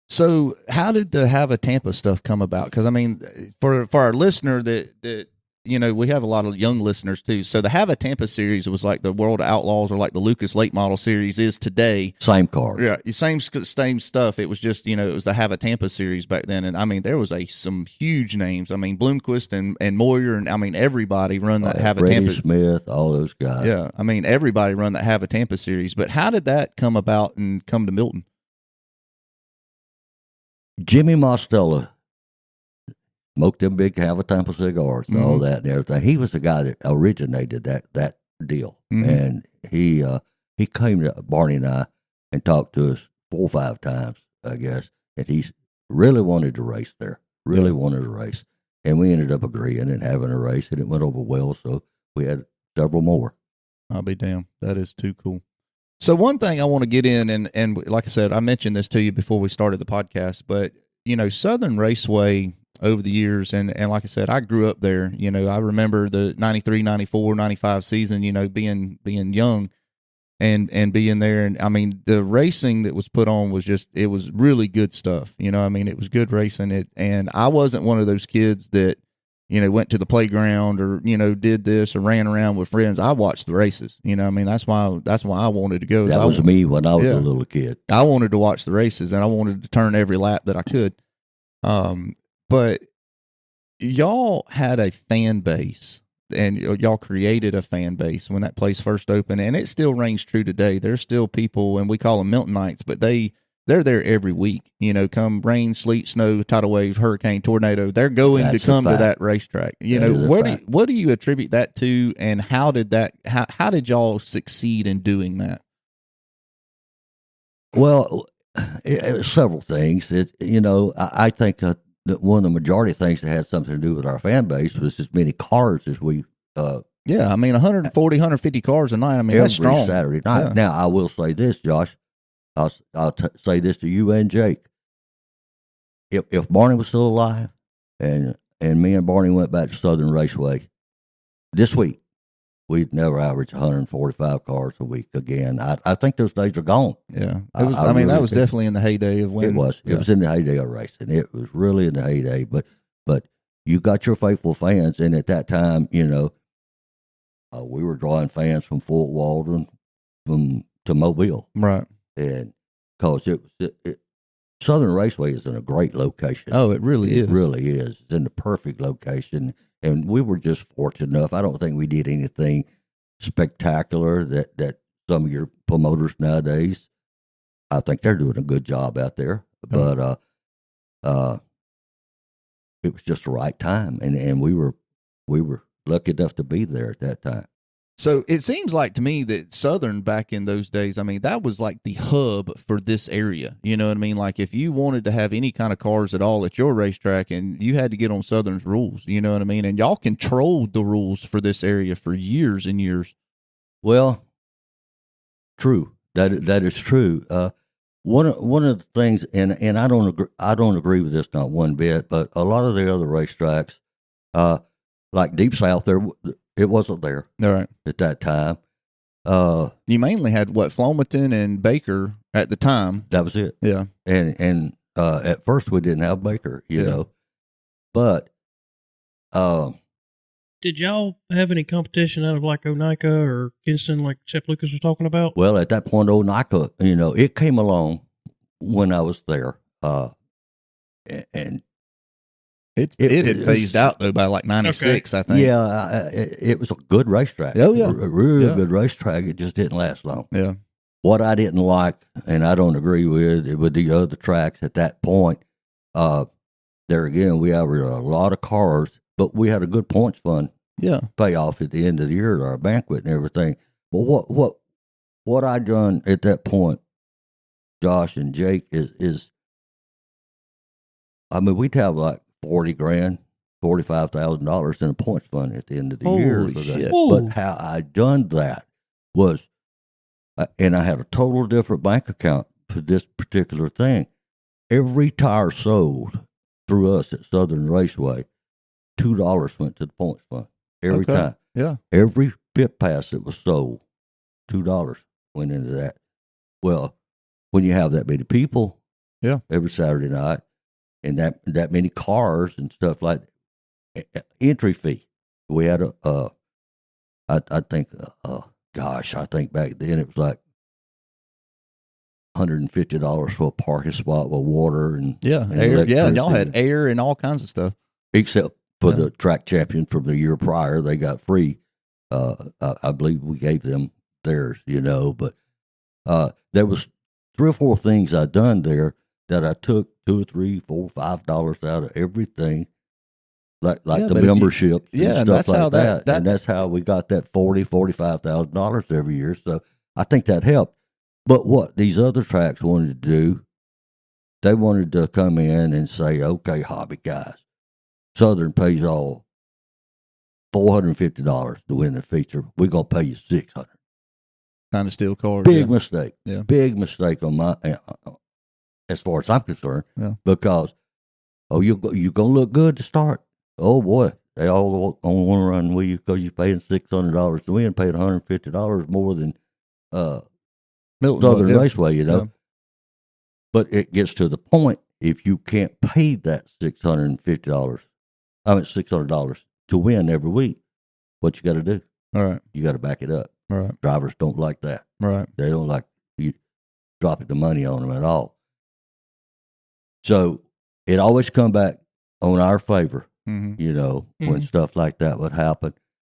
So how did the Have a Tampa stuff come about? Because, I mean, for our listener that we have a lot of young listeners too. So the Have a Tampa series was like the World Outlaws or like the Lucas Late Model series is today. Same car. Yeah, same stuff. It was just, it was the Have a Tampa series back then. And I mean, there was some huge names. I mean, Bloomquist and Moyer, and I mean, everybody run that Have a Freddie Tampa. Smith, all those guys. Yeah, I mean, everybody run that Have a Tampa series. But how did that come about and come to Milton? Jimmy Mostella smoked them big Have a Tampa cigars and all that and everything. He was the guy that originated that deal. And he came to Barney and I and talked to us 4 or 5 times, I guess, and he really wanted to race there, wanted to race. And we ended up agreeing and having a race, and it went over well, so we had several more. I'll be damned. That is too cool. So one thing I want to get in, and like I said, I mentioned this to you before we started the podcast, but, Southern Raceway over the years, and like I said, I grew up there. I remember the 93, 94, 95 season, being young and being there. And, I mean, the racing that was put on was it was really good stuff. I mean, it was good racing. And I wasn't one of those kids that, went to the playground or, did this or ran around with friends. I watched the races. I mean, that's why I wanted to go. That was me when I was a little kid. I wanted to watch the races, and I wanted to turn every lap that I could. But y'all had a fan base, and y'all created a fan base when that place first opened, and it still reigns true today. There's still people, and we call them Miltonites, but they're there every week. Come rain, sleet, snow, tidal wave, hurricane, tornado. They're going to come to that racetrack. What do you attribute that to, and how did y'all succeed in doing that? Well, several things. I think that one of the majority of things that had something to do with our fan base was as many cars as we. Yeah, I mean, 140, 150 cars a night. I mean, that's strong. Every Saturday night. Yeah. Now, I will say this, Josh. I'll say this to you and Jake. If Barney was still alive, and me and Barney went back to Southern Raceway this week, we'd never average 145 cars a week again. I think those days are gone. Yeah, that was definitely in the heyday of when it was. Yeah. It was in the heyday of racing. It was really in the heyday. But you got your faithful fans, and at that time, we were drawing fans from Fort Walton, to Mobile, right? And because Southern Raceway is in a great location. Oh, it really is. It really is. It's in the perfect location. And we were just fortunate enough. I don't think we did anything spectacular that some of your promoters nowadays, I think they're doing a good job out there. But it was just the right time. And we were lucky enough to be there at that time. So it seems like to me that Southern back in those days, I mean, that was like the hub for this area. You know what I mean? Like if you wanted to have any kind of cars at all at your racetrack, and you had to get on Southern's rules, you know what I mean? And y'all controlled the rules for this area for years and years. Well, true. That is true. One of the things, and I don't agree with this not one bit, but a lot of the other racetracks, like Deep South, it wasn't there. All right. At that time. You mainly had Flomaton and Baker at the time. That was it. Yeah. And at first we didn't have Baker, you know. But did y'all have any competition out of like Onika or Kinston like Shep Lucas was talking about? Well, at that point, Onika, it came along when I was there. And It had phased out though by like 96, okay. I think. Yeah, it was a good racetrack. Oh yeah, a really good racetrack. It just didn't last long. Yeah. What I didn't like, and I don't agree with the other tracks at that point. There again, we averaged a lot of cars, but we had a good points fund. Yeah. Payoff at the end of the year at our banquet and everything. But what I done at that point, Josh and Jake, is I mean, we'd have like $40,000, $45,000 in a points fund at the end of the year. Shit. But how I done that was, and I had a total different bank account for this particular thing. Every tire sold through us at Southern Raceway, $2 went to the points fund every time. Yeah. Every pit pass that was sold, $2 went into that. Well, when you have that many people, every Saturday night, and that many cars and stuff like that, entry fee. We had I think, I think back then it was like $150 for a parking spot with water and air. electricity. Yeah, and y'all had air and all kinds of stuff. Except for the track champion from the year prior, they got free. I believe we gave them theirs, but there was 3 or 4 things I done there that I took $2 or $3, $4, $5 out of everything, like the membership and stuff like that. And that's how we got that $40,000-$45,000 every year. So I think that helped. But what these other tracks wanted to do, they wanted to come in and say, okay, hobby guys, Southern pays all $450 to win the feature. We're going to pay you $600. Kind of steal cars. Big mistake. Yeah. Big mistake on my, as far as I'm concerned, because, you're going to look good to start. Oh, boy, they all want to run with you because you're paying $600 to win, paying $150 more than Southern Raceway, Yeah. But it gets to the point, if you can't pay that $600 to win every week, what you got to do? All right. You got to back it up. All right. Drivers don't like that. Right. They don't like you dropping the money on them at all. So it always come back on our favor, when stuff like that would happen.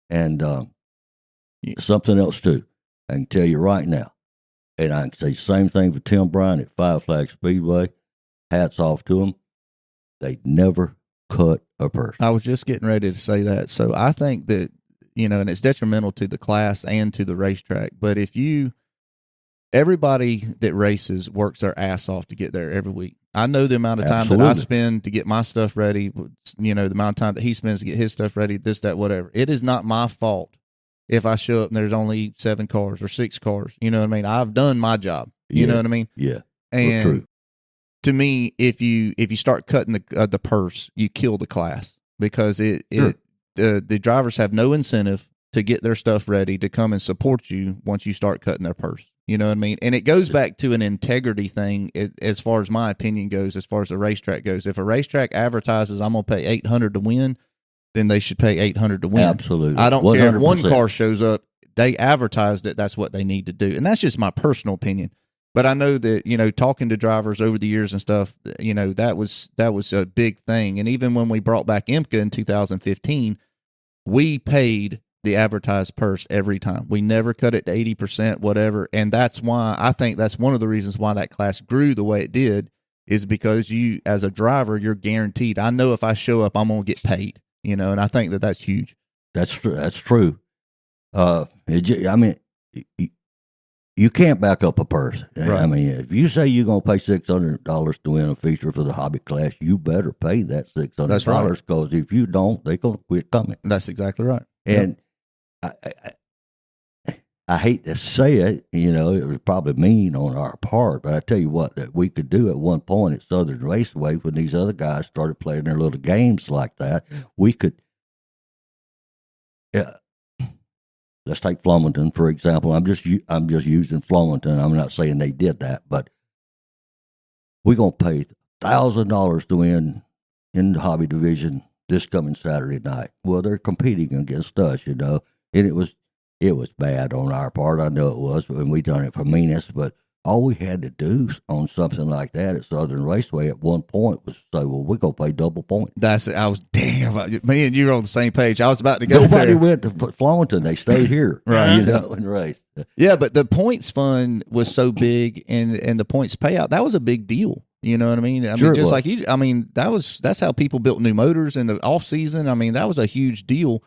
And something else too, I can tell you right now, and I can say the same thing for Tim Bryan at Flags Speedway. Hats off to him. They never cut a purse. I was just getting ready to say that. So I think that, and it's detrimental to the class and to the racetrack. But everybody that races works their ass off to get there every week. I know the amount of time that I spend to get my stuff ready, the amount of time that he spends to get his stuff ready, this, that, whatever. It is not my fault if I show up and there's only 7 cars or 6 cars. You know what I mean? I've done my job. You know what I mean? Yeah. And true. To me, if you start cutting the purse, you kill the class, because the drivers have no incentive to get their stuff ready to come and support you once you start cutting their purse. You know what I mean? And it goes back to an integrity thing, as far as my opinion goes, as far as the racetrack goes. If a racetrack advertises, I'm going to pay $800 to win, then they should pay $800 to win. Absolutely. I don't 100%. care if one car shows up, they advertised that that's what they need to do. And that's just my personal opinion. But I know that, talking to drivers over the years and stuff, that was a big thing. And even when we brought back IMCA in 2015, we paid the advertised purse every time. We never cut it to 80%, whatever. And that's why I think that's one of the reasons why that class grew the way it did, is because you, as a driver, you're guaranteed. I know if I show up, I'm going to get paid, and I think that that's huge. That's true. That's true. You can't back up a purse. Right. I mean, if you say you're going to pay $600 to win a feature for the hobby class, you better pay that $600, because if you don't, they're going to quit coming. That's exactly right. And I hate to say it, it was probably mean on our part, but I tell you what, that we could do at one point at Southern Raceway, when these other guys started playing their little games like that, we could. Let's take Flomaton, for example. I'm just using Flomaton. I'm not saying they did that, but we're going to pay $1,000 to win in the hobby division this coming Saturday night. Well, they're competing against us, and it was bad on our part. I know it was, and we done it for meanness, but all we had to do on something like that at Southern Raceway at one point was say, well, we're going to pay double point. Me and you were on the same page. I was about to go Nobody there. went to Flomaton. They stayed here, right? And race. Yeah, but the points fund was so big, and the points payout, that was a big deal. You know what I mean? Sure, just like you. I mean, that's how people built new motors in the off season. I mean, that was a huge deal.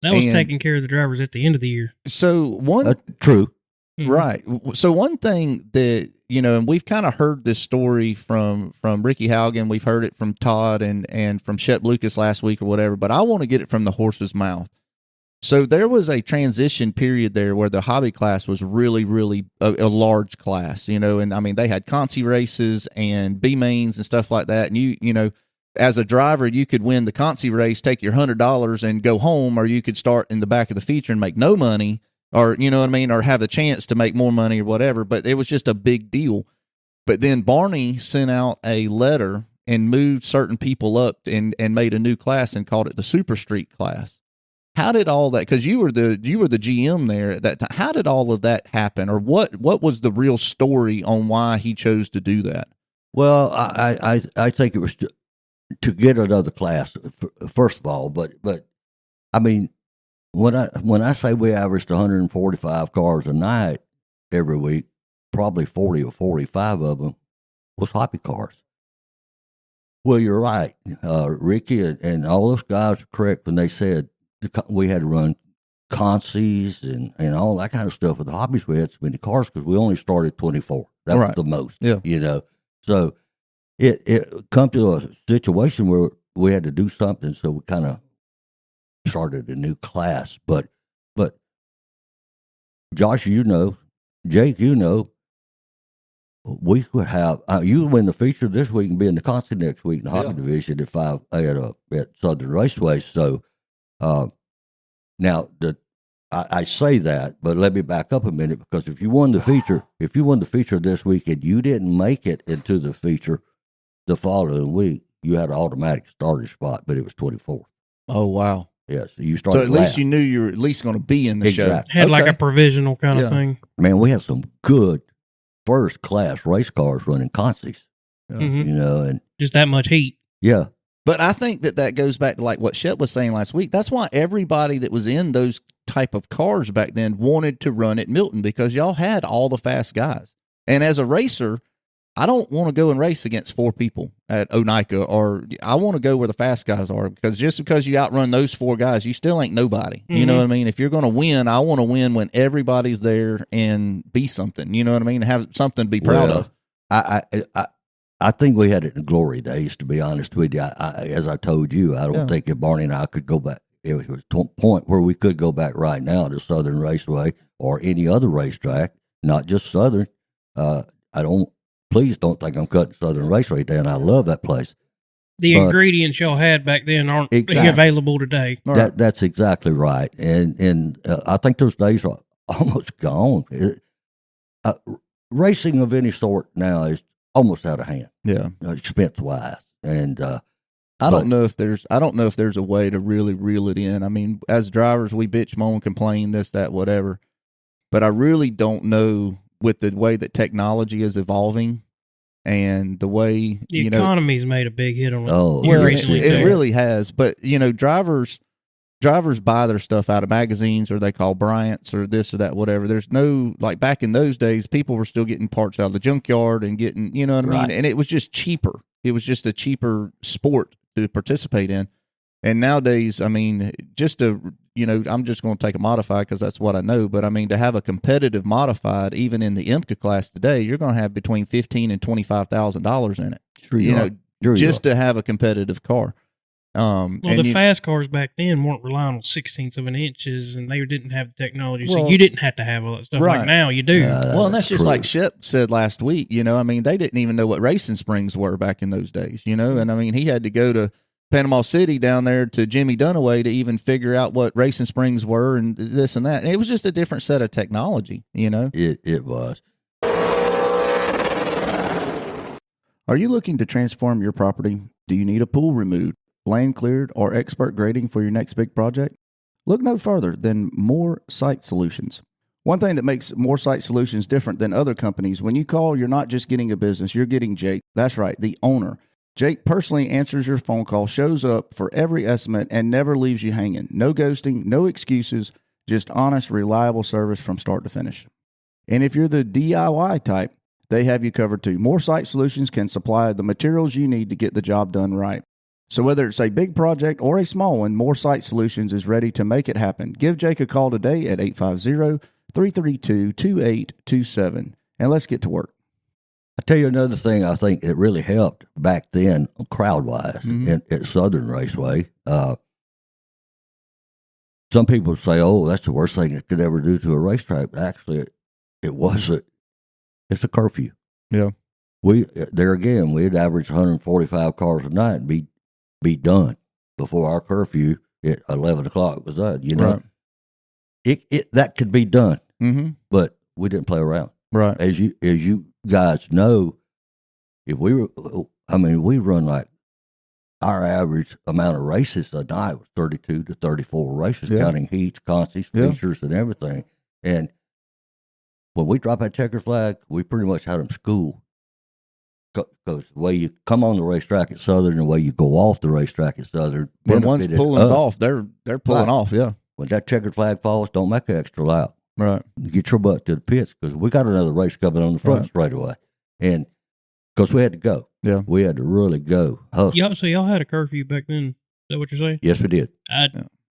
That was taking care of the drivers at the end of the year. So true. Mm-hmm. Right. So one thing that, and we've kind of heard this story from Ricky Haugen. We've heard it from Todd and from Shep Lucas last week or whatever, but I want to get it from the horse's mouth. So there was a transition period there where the hobby class was really, really a large class, and I mean, they had consi races and B mains and stuff like that. And you as a driver, you could win the consi race, take your $100 and go home, or you could start in the back of the feature and make no money, or you know what I mean, or have a chance to make more money or whatever. But it was just a big deal. But then Barney sent out a letter and moved certain people up and made a new class and called it the Super Street class. how did all that? Because you were the GM there at that time. How did all of that happen, or what was the real story on why he chose to do that? Well, I think it was to get another class first of all, but I mean, when I say we averaged 145 cars a night every week, probably 40 or 45 of them was hobby cars. Well, you're right, Ricky, and all those guys are correct when they said we had to run consies and all that kind of stuff. With the hobbies, we had so many cars because we only started 24. That was the most, So it come to a situation where we had to do something, so we kind of started a new class. But Josh, Jake, we could have you win the feature this week and be in the constant next week in the hobby division at Southern Raceway. So now I say that, but let me back up a minute, because if you won the feature this week and you didn't make it into the feature the following week, you had an automatic starter spot, but it was 24th. Oh wow! Yes, you started. So at least you knew you were at least going to be in the show. Had like a provisional kind of thing. Man, we have some good first class race cars running consies. And just that much heat. Yeah. But I think that goes back to like what Shep was saying last week. That's why everybody that was in those type of cars back then wanted to run at Milton, because y'all had all the fast guys. And as a racer, I don't want to go and race against 4 people at Onika, or I want to go where the fast guys are, because just because you outrun those 4 guys, you still ain't nobody. You know what I mean? If you're going to win, I want to win when everybody's there and be something. You know what I mean? Have something to be proud of. I think we had it in the glory days, to be honest with you. As I told you, I don't think if Barney and I could go back, it was a point where we could go back right now to Southern Raceway or any other racetrack, not just Southern. Please don't think I'm cutting Southern Raceway down. I love that place. The ingredients y'all had back then aren't available today. That's exactly right. And I think those days are almost gone. Racing of any sort now is almost out of hand. Yeah. Expense wise. And I don't know if there's a way to really reel it in. I mean, as drivers, we bitch, moan, complain, this, that, whatever. But I really don't know, with the way that technology is evolving and the way the economy's made a big hit on it. It really has. But drivers buy their stuff out of magazines, or they call Bryant's or this or that, whatever. There's no, like back in those days, people were still getting parts out of the junkyard and getting, you know what I mean? And it was just cheaper. It was just a cheaper sport to participate in. And nowadays, I mean, just to, I'm just going to take a modified because that's what I know. But I mean, to have a competitive modified, even in the IMCA class today, you're going to have between $15,000 and $25,000 in it. Sure, just to have a competitive car. The fast cars back then weren't relying on 1/16 of an inches, and they didn't have the technology, so you didn't have to have all that stuff. Like now, you do. And that's just like Shep said last week. I mean, they didn't even know what racing springs were back in those days. And I mean, he had to go to Panama City down there to Jimmy Dunaway to even figure out what racing springs were and this and that. And it was just a different set of technology. It was. Are you looking to transform your property? Do you need a pool removed, land cleared, or expert grading for your next big project? Look no further than More Site Solutions. One thing that makes More Site Solutions different than other companies, when you call, you're not just getting a business, you're getting Jake. That's right, the owner. Jake personally answers your phone call, shows up for every estimate, and never leaves you hanging. No ghosting, no excuses, just honest, reliable service from start to finish. And if you're the DIY type, they have you covered too. More Site Solutions can supply the materials you need to get the job done right. So whether it's a big project or a small one, More Site Solutions is ready to make it happen. Give Jake a call today at 850-332-2827, and let's get to work. I tell you another thing I think it really helped back then, crowd-wise, at Southern Raceway. Some people say, oh, that's the worst thing it could ever do to a racetrack. But actually, it wasn't. It's a curfew. Yeah. We'd average 145 cars a night and be done before our curfew at 11 o'clock was done. Right. That could be done, but we didn't play around. Right. As you guys know, we run like our average amount of races a night was 32 to 34 races, counting heats, contests, features, and everything. And when we drop that checkered flag, we pretty much had them schooled. Because the way you come on the racetrack at Southern and the way you go off the racetrack at Southern, when one's pulling off, they're pulling off. Yeah. When that checkered flag falls, don't make an extra lap. Right. Get your butt to the pits because we got another race coming on the front straight away. And because we had to go. Yeah. We had to really go. Hustle. So y'all had a curfew back then. Is that what you're saying? Yes, we did. I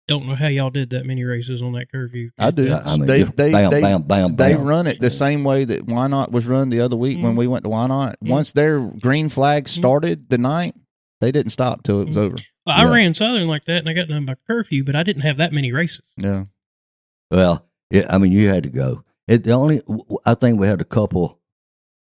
don't know how y'all did that many races on that curfew. I do. I mean, they bam. They run it the same way that Why Not was run the other week when we went to Why Not. Once their green flag started the night, they didn't stop till it was over. Well, I ran Southern like that, and I got done by curfew, but I didn't have that many races. Yeah. Well, you had to go. I think we had a couple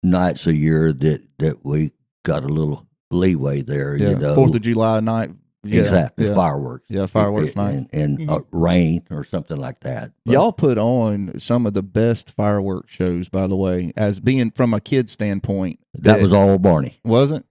nights a year that we got a little leeway there. Yeah. You know, 4th of July night. Yeah, exactly. Yeah. Fireworks. Yeah, fireworks night. And rain or something like that. But y'all put on some of the best fireworks shows, by the way, as being from a kid standpoint. that was all Barney. Wasn't?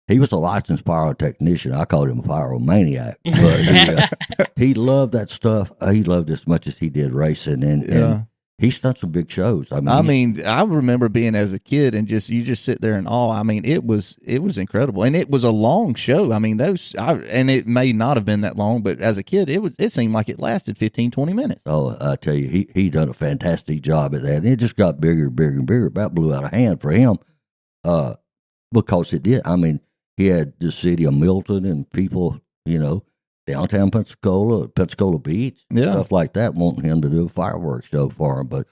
He was a licensed pyrotechnician. I called him a pyromaniac. But he loved that stuff. He loved it as much as he did racing. And he's done some big shows. I remember being as a kid and you just sit there in awe. I mean, it was incredible, and it was a long show. I mean, and it may not have been that long, but as a kid, it seemed like it lasted 15, 20 minutes. Oh, I tell you, he done a fantastic job at that, and it just got bigger and bigger and bigger. About blew out of hand for him, because it did. I mean, he had the city of Milton and people, downtown Pensacola Beach, stuff like that, wanting him to do a fireworks show for him. But,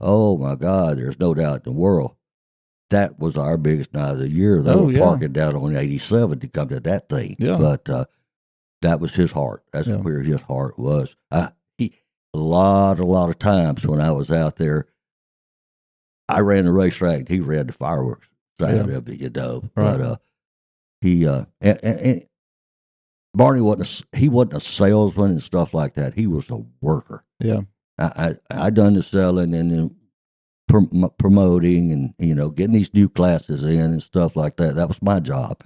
oh, my God, there's no doubt in the world. That was our biggest night of the year. They were parking down on 87 to come to that thing. Yeah. But that was his heart. That's where his heart was. A lot of times when I was out there, I ran the racetrack and he ran the fireworks side of it, Right. But he and Barney wasn't a salesman and stuff like that. He was a worker. Yeah. I done the selling and then promoting and getting these new classes in and stuff like that. That was my job.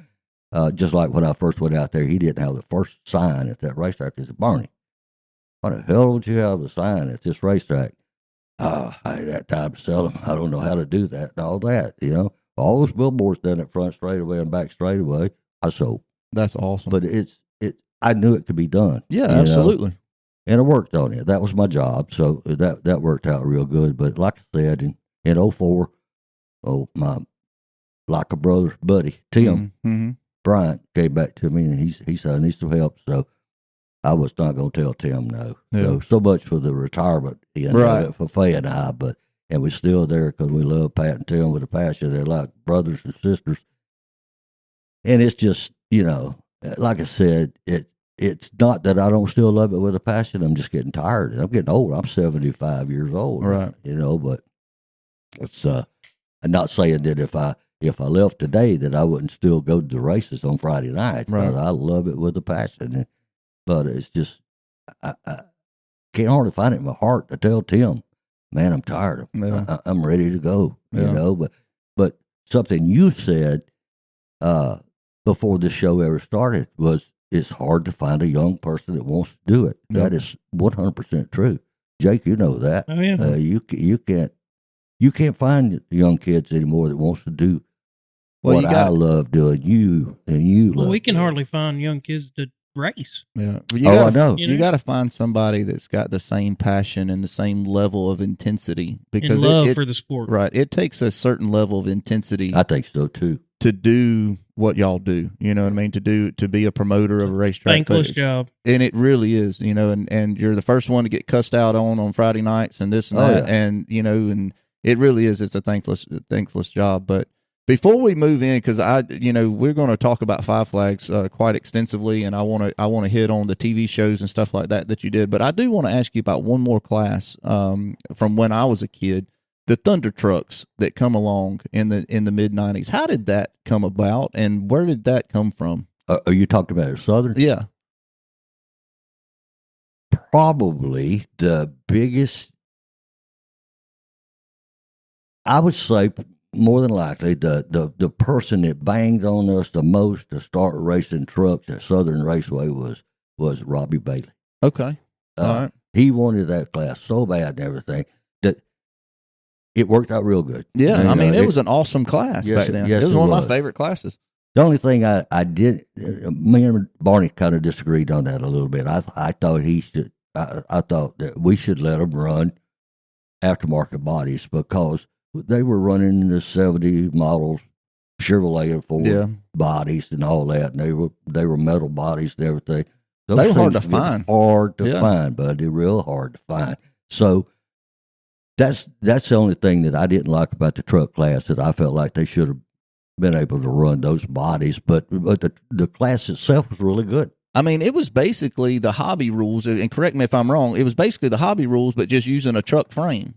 Just like when I first went out there, he didn't have the first sign at that racetrack. He said, Barney, why the hell would you have a sign at this racetrack? I ain't had time to sell them. I don't know how to do that and all that. All those billboards down at front straightaway and back straightaway, I sold. That's awesome. But I knew it could be done. Yeah, absolutely. And I worked on it. That was my job, so that worked out real good. But like I said, in 2004, my like a brother's buddy, Tim Bryant, came back to me and he said, I need some help. So I was not going to tell Tim no. Yeah. So much for the retirement, for Faye and I, and we're still there because we love Pat and Tim with a passion. They're like brothers and sisters. And it's just, like I said, it's not that I don't still love it with a passion. I'm just getting tired. I'm getting old. I'm 75 years old. Right. But it's I'm not saying that if I left today that I wouldn't still go to the races on Friday nights. Right. But I love it with a passion. But it's just I can't hardly find it in my heart to tell Tim, man, I'm tired. I'm ready to go. But something you said before this show ever started was it's hard to find a young person that wants to do it. That is 100% true. Jake, you know that. Oh yeah. You can't find young kids anymore that wants to do what I love doing. You love. We can hardly find young kids to race. Yeah. I know. You got to find somebody that's got the same passion and the same level of intensity because and love for the sport. Right. It takes a certain level of intensity. I think so too. To do what y'all do, you know what I mean? To be a promoter of a racetrack. Thankless job. And it really is, and you're the first one to get cussed out on Friday nights and this and that. Yeah. And it really is. It's a thankless job. But before we move in, because we're going to talk about Five Flags quite extensively, and I want to hit on the TV shows and stuff like that you did. But I do want to ask you about one more class from when I was a kid, the Thunder Trucks that come along in the mid '90s. How did that come about, and where did that come from? Are you talking about Southern? Yeah, probably the biggest. I would say more than likely, the person that banged on us the most to start racing trucks at Southern Raceway was Robbie Bailey. Okay. All right. He wanted that class so bad and everything that it worked out real good. Yeah, And, I mean, it was an awesome class yes, back then. yes, it was it one was. of my favorite classes. The only thing I did, me and Barney kind of disagreed on that a little bit. I thought he should. I thought that we should let him run aftermarket bodies because they were running the 70 models Chevrolet and Ford bodies and all that, and they were metal bodies and everything. Those They were hard to things were find. Hard to find, buddy. Real hard to find. So that's the only thing that I didn't like about the truck class, that I felt like they should have been able to run those bodies. But the class itself was really good. I mean, it was basically the hobby rules, and correct me if I'm wrong, it was basically the hobby rules, but just using a truck frame.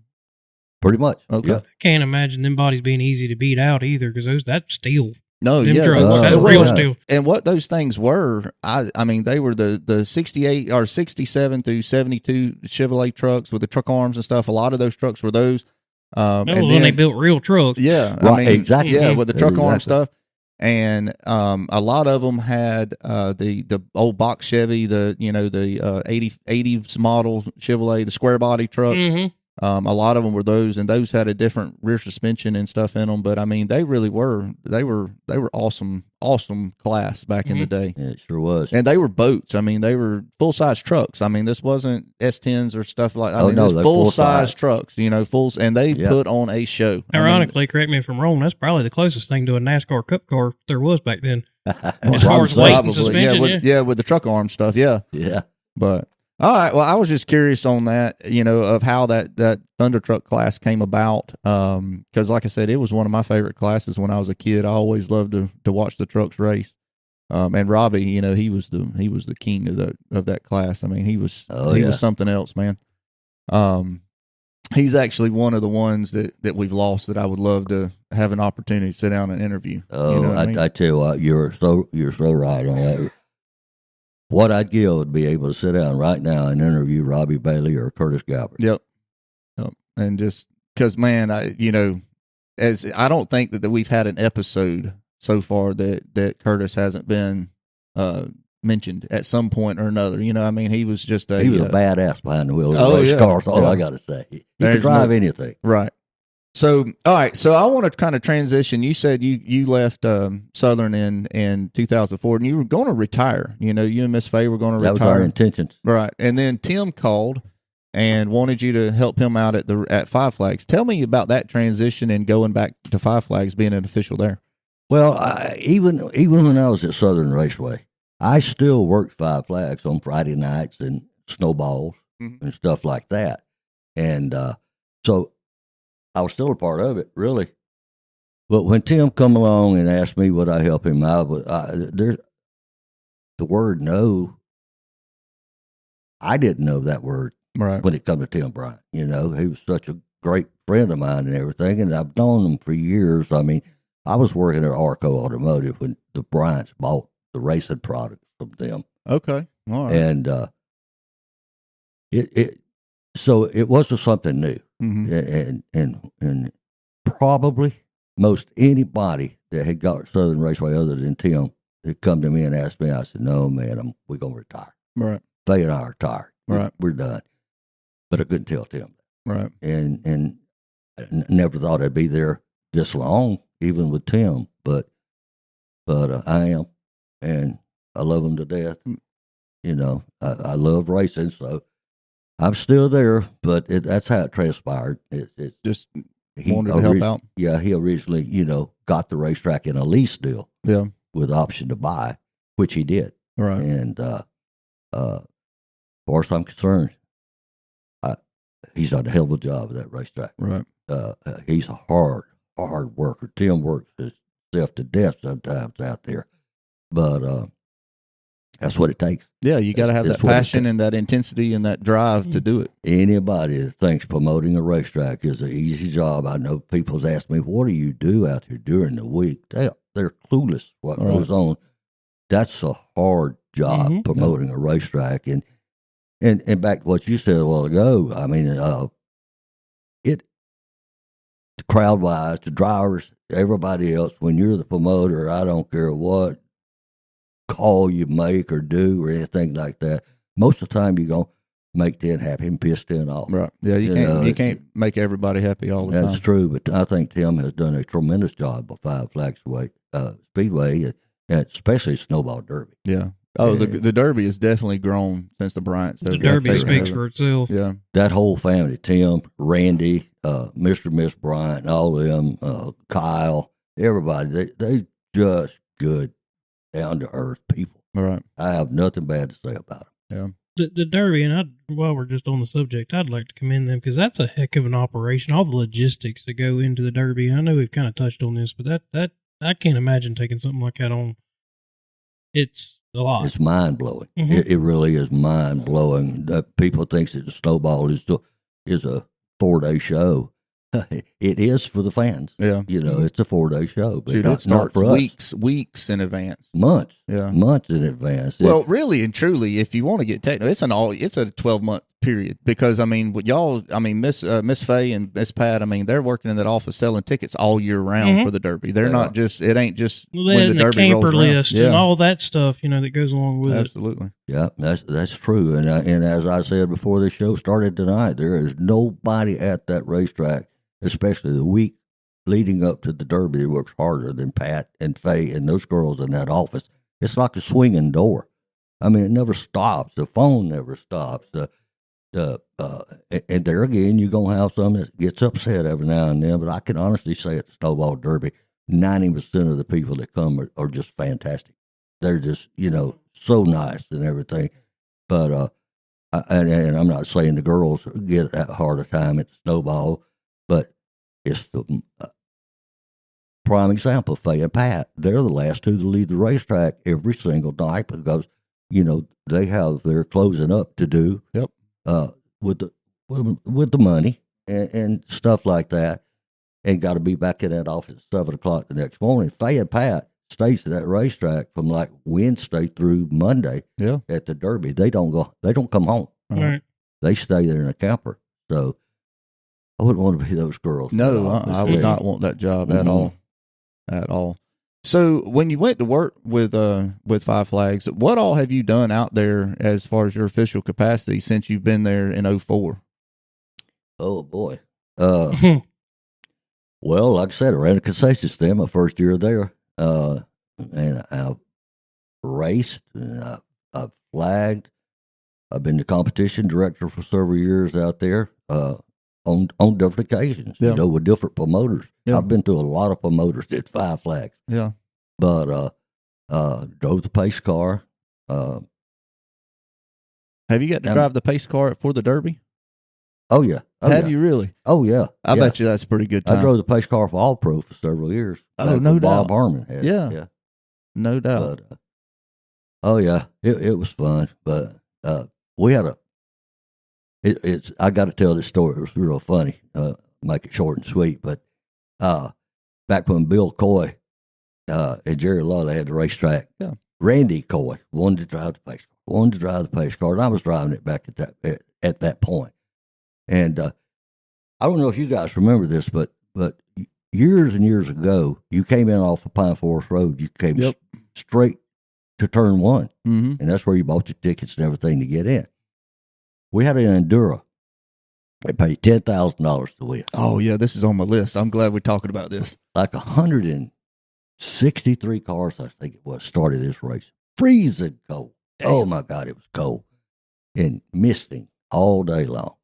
Pretty much. Okay. Yeah. Can't imagine them bodies being easy to beat out either, because that's steel. No, Them yeah. trucks, those- that's oh, real yeah. steel. And what those things were, I mean, they were the 68 or 67 through 72 Chevrolet trucks with the truck arms and stuff. A lot of those trucks were those. That And was when they then- built real trucks. Yeah, Right, I mean, exactly. Yeah, with the truck arm Exactly. stuff, and a lot of them had the old box Chevy, the 80s model Chevrolet, the square body trucks. Mhm. A lot of them were those, and those had a different rear suspension and stuff in them. But I mean, they really were they were awesome class back in the day. Yeah, it sure was. And they were boats. I mean, they were full size trucks. I mean, this wasn't S10s or stuff like. I Oh, mean, no, this they're full full-size. size trucks. And they Yeah. put on a show. I mean, Ironically, correct me if I'm wrong, that's probably the closest thing to a NASCAR Cup car there was back then. As far as weight and probably, suspension, with the truck arm stuff, yeah. Yeah. But all right, well, I was just curious on that, of how that Thunder Truck class came about. Because, like I said, it was one of my favorite classes when I was a kid. I always loved to watch the trucks race. And Robbie, he was the king of that class. I mean, he was something else, man. He's actually one of the ones that we've lost that I would love to have an opportunity to sit down and interview. Oh, You know what I mean? I tell you what, you're so right on that. What I'd give would be able to sit down right now and interview Robbie Bailey or Curtis Galbert. Yep. And just because, man, I don't think that we've had an episode so far that Curtis hasn't been mentioned at some point or another. I mean, he was just He was a badass behind the wheel of the Oh, race yeah. cars. All Yeah. I got to say, he There's could drive no- anything. right. So, all right. So I want to kind of transition. You said you left Southern in 2004, and you were going to retire. You and Miss Faye were going to That was our retire. intention. Right. And then Tim called and wanted you to help him out at Five Flags. Tell me about that transition and going back to Five Flags, being an official there. Well, even when I was at Southern Raceway, I still worked Five Flags on Friday nights and snowballs and stuff like that. And so I was still a part of it, really. But when Tim come along and asked me would I help him out, there's the word no. I didn't know that word Right. when it come to Tim Bryant. He was such a great friend of mine and everything, and I've known him for years. I mean, I was working at Arco Automotive when the Bryants bought the racing product from them, Okay. All right. and so it was something new, Mhm. and probably most anybody that had got Southern Raceway other than Tim had come to me and asked me. I said, "No, man, we're gonna retire. Right. Faye and I are retired. Right. We're done." But I couldn't tell Tim. Right. And I never thought I'd be there this long, even with Tim. But I am, and I love him to death. I love racing, so I'm still there. But that's how it transpired. Just He wanted to help out. Yeah, he originally, got the racetrack in a lease deal Yeah. with option to buy, which he did. Right. And as far as I'm concerned, he's done a hell of a job at that racetrack. Right. He's a hard worker. Tim works himself to death sometimes out there, but that's what it takes. Yeah. You got to have that That's what it passion takes. and that intensity and that drive to do it. Anybody that thinks promoting a racetrack is an easy job, I know people's asked me, "What do you do out there during the week?" They're clueless what goes on. That's a hard job, promoting a racetrack, and back to what you said a while ago. I mean, crowd wise, the drivers, everybody else, when you're the promoter, I don't care what call you make or do or anything like that. Most of the time, you're going to make 10 happy and piss 10 off. Right. Yeah, you can't make everybody happy all the time. That's true, but I think Tim has done a tremendous job of Flags Speedway, and especially Snowball Derby. Yeah. Oh, the Derby has definitely grown since the Bryants. The Derby speaks for itself. Yeah. That whole family, Tim, Randy, Mr. and Miss Bryant, and all of them, Kyle, everybody, they just good, down to earth people. All right. I have nothing bad to say about them. Yeah. The Derby, and while we're just on the subject, I'd like to commend them because that's a heck of an operation. All the logistics that go into the Derby. I know we've kind of touched on this, but that I can't imagine taking something like that on. It's a lot. It's mind blowing. Mm-hmm. It really is mind blowing. That people think that the Snowball is a 4-day show. It is for the fans. Yeah. It's a 4-day show, but Dude, not, it starts not for us. weeks in advance. Months. Yeah. Months in advance. Well, really and truly, if you want to get technical, it's a 12-month period because Miss Faye and Miss Pat, they're working in that office selling tickets all year round for the Derby. They're not just. It ain't just when the Derby camper rolls list around. and all that stuff that goes along with Absolutely. Yeah, that's true. And as I said before this show started tonight, there is nobody at that racetrack, especially the week leading up to the Derby, that works harder than Pat and Faye and those girls in that office. It's like a swinging door. It never stops. The phone never stops. And there again, you're gonna have some that gets upset every now and then. But I can honestly say at the Snowball Derby, 90% of the people that come are just fantastic. They're just so nice and everything. But and I'm not saying the girls get that hard a time at the Snowball, but it's the prime example. Faye and Pat, they're the last two to leave the racetrack every single night because they have their closing up to do. Yep. With the money and stuff like that, and got to be back in that office at 7:00 the next morning. Faye and Pat stays at that racetrack from like Wednesday through Monday. Yeah. At the Derby, they don't come home. Right. They stay there in a camper. So I wouldn't want to be those girls. No, I would not want that job at all. At all. So when you went to work with Five Flags, what all have you done out there as far as your official capacity since you've been there in 2004? Oh boy. Well, like I said, I ran a concession stand my first year there, and I've raced, and I've flagged. I've been the competition director for several years out there on different occasions, with different promoters. Yeah. I've been through a lot of promoters at Five Flags. Yeah. But drove the pace car. Have you got to drive the pace car for the Derby? Oh, yeah. Have you really? Oh, yeah. I bet you that's a pretty good time. I drove the pace car for All Pro for several years. Oh, no doubt. Bob Harmon had. Yeah. No doubt. But, oh, yeah. It was fun. But we had I got to tell this story. It was real funny. Make it short and sweet. But back when Bill Coy and Jerry Law, they had the racetrack. Yeah. Randy Coy wanted to drive the pace car. And I was driving it back at that point. And I don't know if you guys remember this, but years and years ago, you came in off of Pine Forest Road. You came straight to turn one. Mm-hmm. And that's where you bought your tickets and everything to get in. We had an Enduro. They paid $10,000 to win. Oh, yeah, this is on my list. I'm glad we're talking about this. Like 163 cars, I think it was, started this race. Freezing cold. Damn. Oh, my God, it was cold. And misting all day long.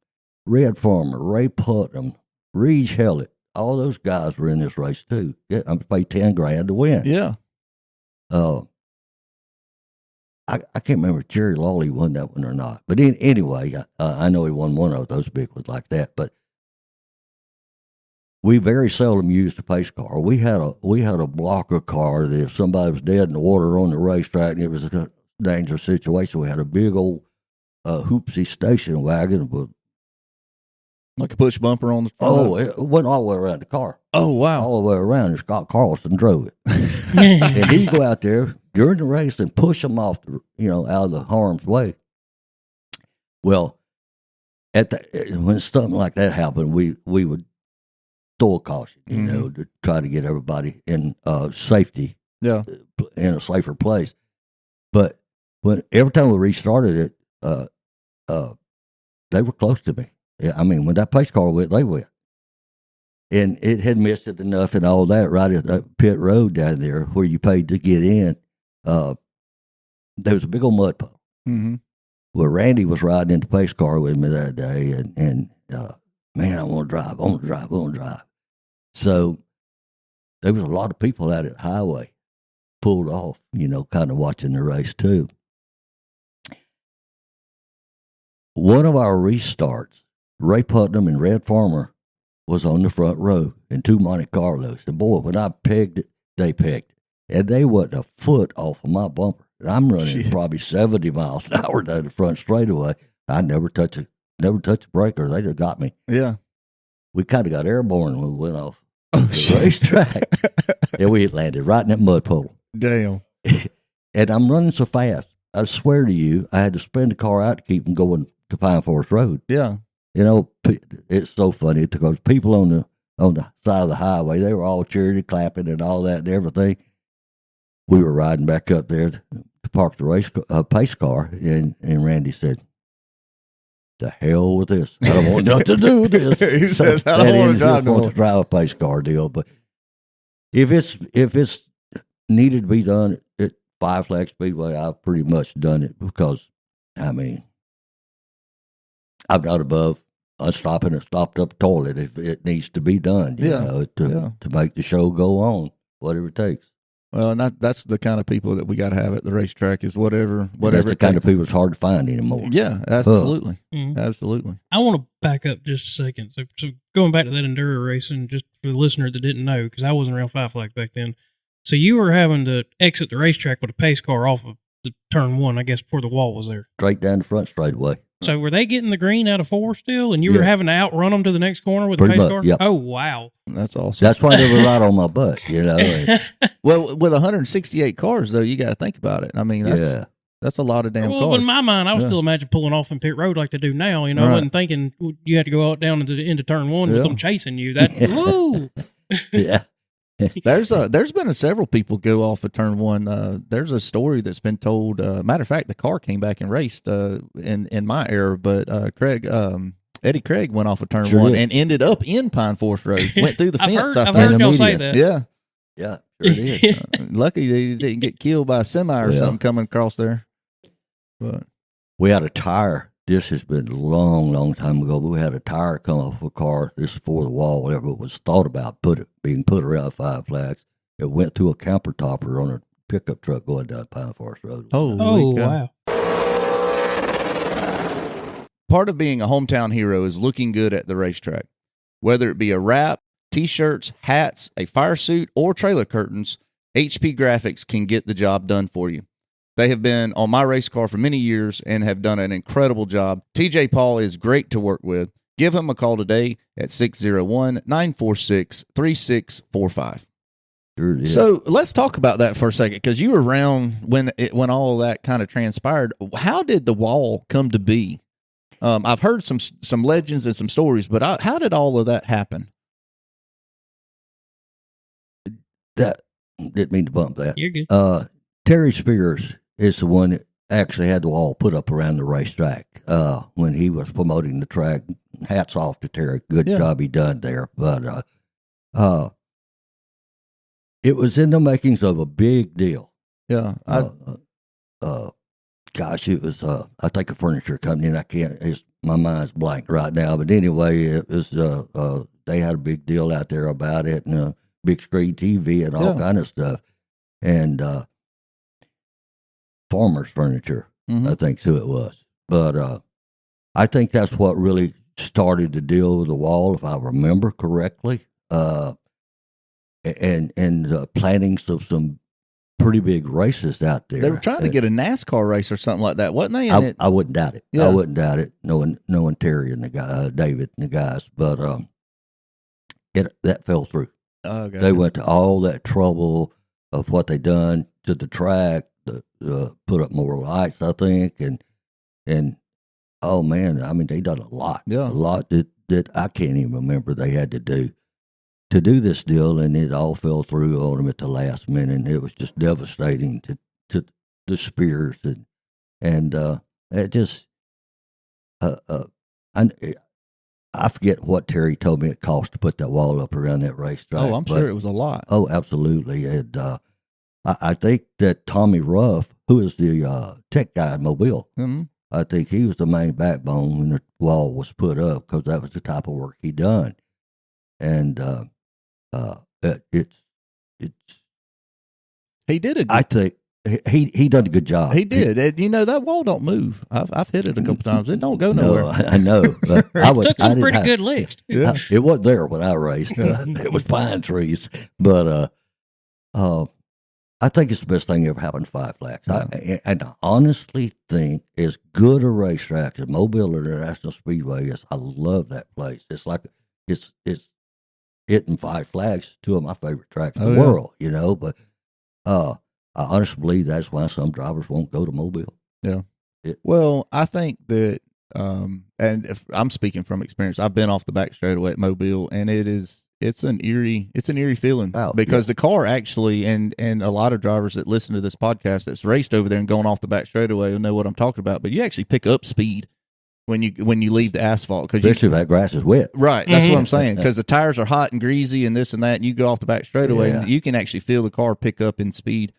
Red Farmer, Ray Putnam, Reed Hellett, all those guys were in this race, too. Yeah, I'm paid $10,000 to win. Yeah. I can't remember if Jerry Lawley won that one or not. But anyway, I know he won one of those big ones like that. But we very seldom used a pace car. We had a blocker car that if somebody was dead in the water on the racetrack and it was a dangerous situation, we had a big old hoopsie station wagon with like a push bumper on the front. Oh, it went all the way around the car. Oh, wow. All the way around, and Scott Carlson drove it. And he'd go out there during the race and push them off, out of the harm's way. Well, when something like that happened, we would throw a caution, you know, to try to get everybody in safety, in a safer place. But every time we restarted it, they were close to me. I mean, when that pace car went, they went. And it had missed it enough and all that right at that pit road down there where you paid to get in. There was a big old mud puddle. Mm-hmm. Well, Randy was riding in the pace car with me that day, and man, I want to drive. So there was a lot of people out at the highway pulled off, you know, kind of watching the race too. One of our restarts, Ray Putnam and Red Farmer was on the front row in 2 Monte Carlos. And boy, when I pegged it, they pegged it. And they wasn't a foot off of my bumper. And I'm running probably 70 miles an hour down the front straightaway. I never touched a breaker. They just got me. Yeah. We kind of got airborne when we went off the racetrack. And we landed right in that mud puddle. Damn. And I'm running so fast. I swear to you, I had to spin the car out to keep them going to Pine Forest Road. Yeah. You know, it's so funny because people on the side of the highway, they were all cheering and clapping and all that and everything. We were riding back up there to park the pace car, and Randy said, "The hell with this! I don't want nothing to do with this." He says, "I don't want to drive a pace car deal." But if it's needed to be done at Flags Speedway, I've pretty much done it because, I mean, I'm not above stopping a stopped up toilet if it needs to be done. You know, to make the show go on, whatever it takes. Well, and that's the kind of people that we got to have at the racetrack is whatever. That's the kind of people it's hard to find anymore. Yeah, absolutely. Absolutely. I want to back up just a second. So going back to that enduro racing, just for the listener that didn't know, because I wasn't around Five Flags back then. So you were having to exit the racetrack with a pace car off of the turn one, I guess, before the wall was there. Straight down the front straightaway. So were they getting the green out of 4 still, and you were having to outrun them to the next corner with a pace car? Yep. Oh, wow. That's awesome. That's why they were right on my butt, you know. Well, with 168 cars, though, you got to think about it. I mean, that's a lot of damn cars. Well, in my mind, I was still imagining pulling off in pit road like they do now. You know, I wasn't thinking you had to go out down into turn one with them chasing you. That woo. Yeah. There's been several people go off of turn one. There's a story that's been told. Matter of fact, the car came back and raced in my era, but Eddie Craig went off of turn one and ended up in Pine Forest Road. Went through the fence. I've heard y'all say that. Yeah. Yeah, sure did. Lucky they didn't get killed by a semi or something coming across there. But we had a tire. This has been a long, long time ago. But we had a tire come off a car. This before the wall, whatever it was thought about being put around Five Flags. It went through a camper topper on a pickup truck going down Pine Forest Road. Oh, wow. Part of being a hometown hero is looking good at the racetrack. Whether it be a wrap, T-shirts, hats, a fire suit, or trailer curtains, HP Graphics can get the job done for you. They have been on my race car for many years and have done an incredible job. TJ Paul is great to work with. Give him a call today at 601-946-3645. Sure did. So let's talk about that for a second, because you were around when all of that kind of transpired. How did the wall come to be? I've heard some legends and some stories, but how did all of that happen? That didn't mean to bump that. You're good. Terry Spears is the one that actually had the wall put up around the racetrack when he was promoting the track. Hats off to Terry. Good job he done there. But it was in the makings of a big deal. Yeah. Gosh, it was, I think, a furniture company, and my mind's blank right now. But anyway, it was, they had a big deal out there about it, and big screen TV and all kind of stuff. And Farmer's Furniture, I think who it was. But I think that's what really started the deal with the wall, if I remember correctly. And planning some pretty big races out there. They were trying to get a NASCAR race or something like that, wasn't they? I wouldn't doubt it. Yeah. I wouldn't doubt it, knowing Terry and the guy, David and the guys. But that fell through. Oh, gotcha. They went to all that trouble of what they done to the track, put up more lights, I think, and oh man, I mean, they done a lot that I can't even remember they had to do. to do this deal, and it all fell through on him at the last minute. And it was just devastating to the Spears, and it just I forget what Terry told me it cost to put that wall up around that racetrack. Oh, I'm sure it was a lot. Oh, absolutely. And I think that Tommy Ruff, who is the tech guy in Mobile, Mm-hmm. I think he was the main backbone when the wall was put up, because that was the type of work he done. And it's He did a good I think he done a good job. He did. That wall don't move. I've hit it a couple times. It don't go nowhere. No, I know. But Took some pretty good licks. Yeah. It wasn't there when I raced. It was pine trees. But I think it's the best thing that ever happened to Five Flags. And I honestly think as good a racetrack as Mobile International Speedway is, I love that place. It's like it's it and Five Flags, two of my favorite tracks in the world, But I honestly believe that's why some drivers won't go to Mobile. Yeah. Well, I think that, and if I'm speaking from experience, I've been off the back straightaway at Mobile, and it's an eerie feeling because the car actually, and a lot of drivers that listen to this podcast that's raced over there and going off the back straightaway will know what I'm talking about. But you actually pick up speed when you leave the asphalt, especially if that grass is wet. Right, that's what I'm saying, because the tires are hot and greasy and this and that, and you go off the back straightaway, and you can actually feel the car pick up in speed.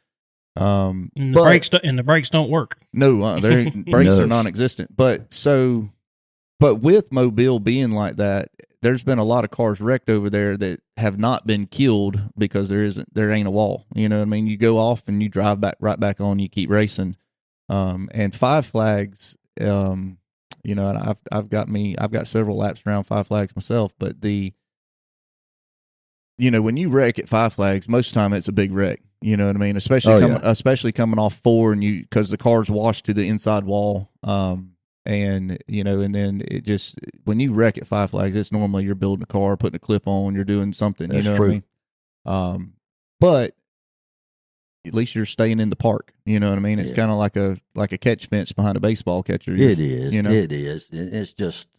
And the brakes don't work. No, their brakes are non-existent. But with Mobile being like that, there's been a lot of cars wrecked over there that have not been killed because there ain't a wall. You know what I mean? You go off and you drive right back on. You keep racing. And Five Flags, and I've got several laps around Five Flags myself. But when you wreck at Five Flags, most of the time it's a big wreck. You know what I mean? Especially coming off four, and because the car's washed to the inside wall. And then it just, when you wreck at Five Flags, it's normally you're building a car, putting a clip on, you're doing something. That's true. What I mean? But at least you're staying in the park. You know what I mean? It's kind of like a catch fence behind a baseball catcher. It is. It is. It's just.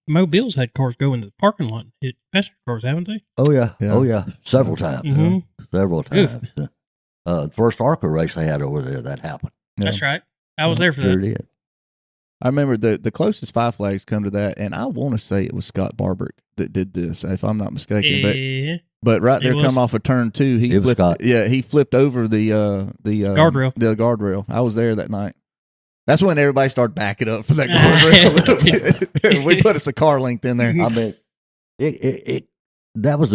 Mobile's had cars go into the parking lot. Passenger cars, haven't they? Oh yeah. Oh yeah. Several times. Mm-hmm. Several times. The first ARCA race they had over there, that happened. Yeah. That's right. I was there for that. Sure did. I remember the closest Five Flags come to that, and I want to say it was Scott Barbrick that did this, if I'm not mistaken. But right there, come off of turn 2, he flipped over the guardrail. The guardrail. I was there that night. That's when everybody started backing up for that guardrail. We put us a car length in there. I mean, that was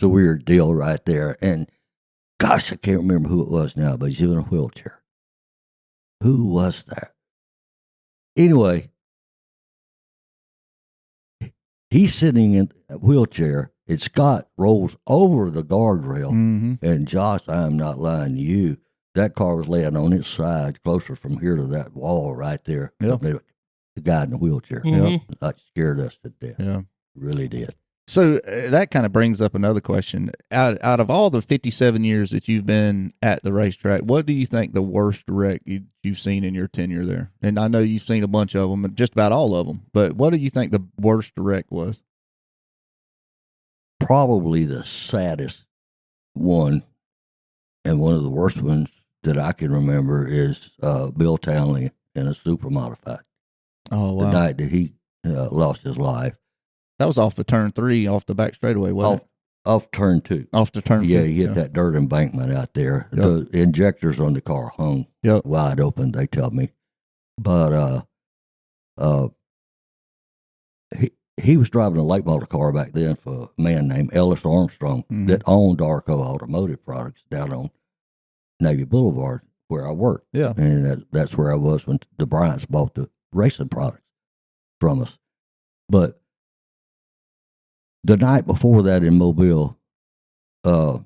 a weird deal right there. And gosh, I can't remember who it was now, but he's in a wheelchair. Who was that? Anyway, he's sitting in a wheelchair, and Scott rolls over the guardrail. Mm-hmm. And Josh, I am not lying to you, that car was laying on its side, closer from here to that wall right there. Yep. The guy in the wheelchair. Mm-hmm. Yep. That scared us to death. Yeah, really did. So that kind of brings up another question. Out of all the 57 years that you've been at the racetrack, what do you think the worst wreck you've seen in your tenure there? And I know you've seen a bunch of them, just about all of them, but what do you think the worst wreck was? Probably the saddest one, and one of the worst ones that I can remember, is Bill Townley in a super modified. Oh, wow. The night that he lost his life. That was off the turn 3, off the back straightaway, wasn't it? Off turn 2. Off the turn 2. Yeah, he hit that dirt embankment out there. Yep. The injectors on the car hung wide open, they tell me. But he was driving a late model car back then for a man named Ellis Armstrong that owned Arco Automotive Products down on Navy Boulevard where I worked. Yeah. And that's where I was when the Bryants bought the racing products from us. But the night before that in Mobile, Mr.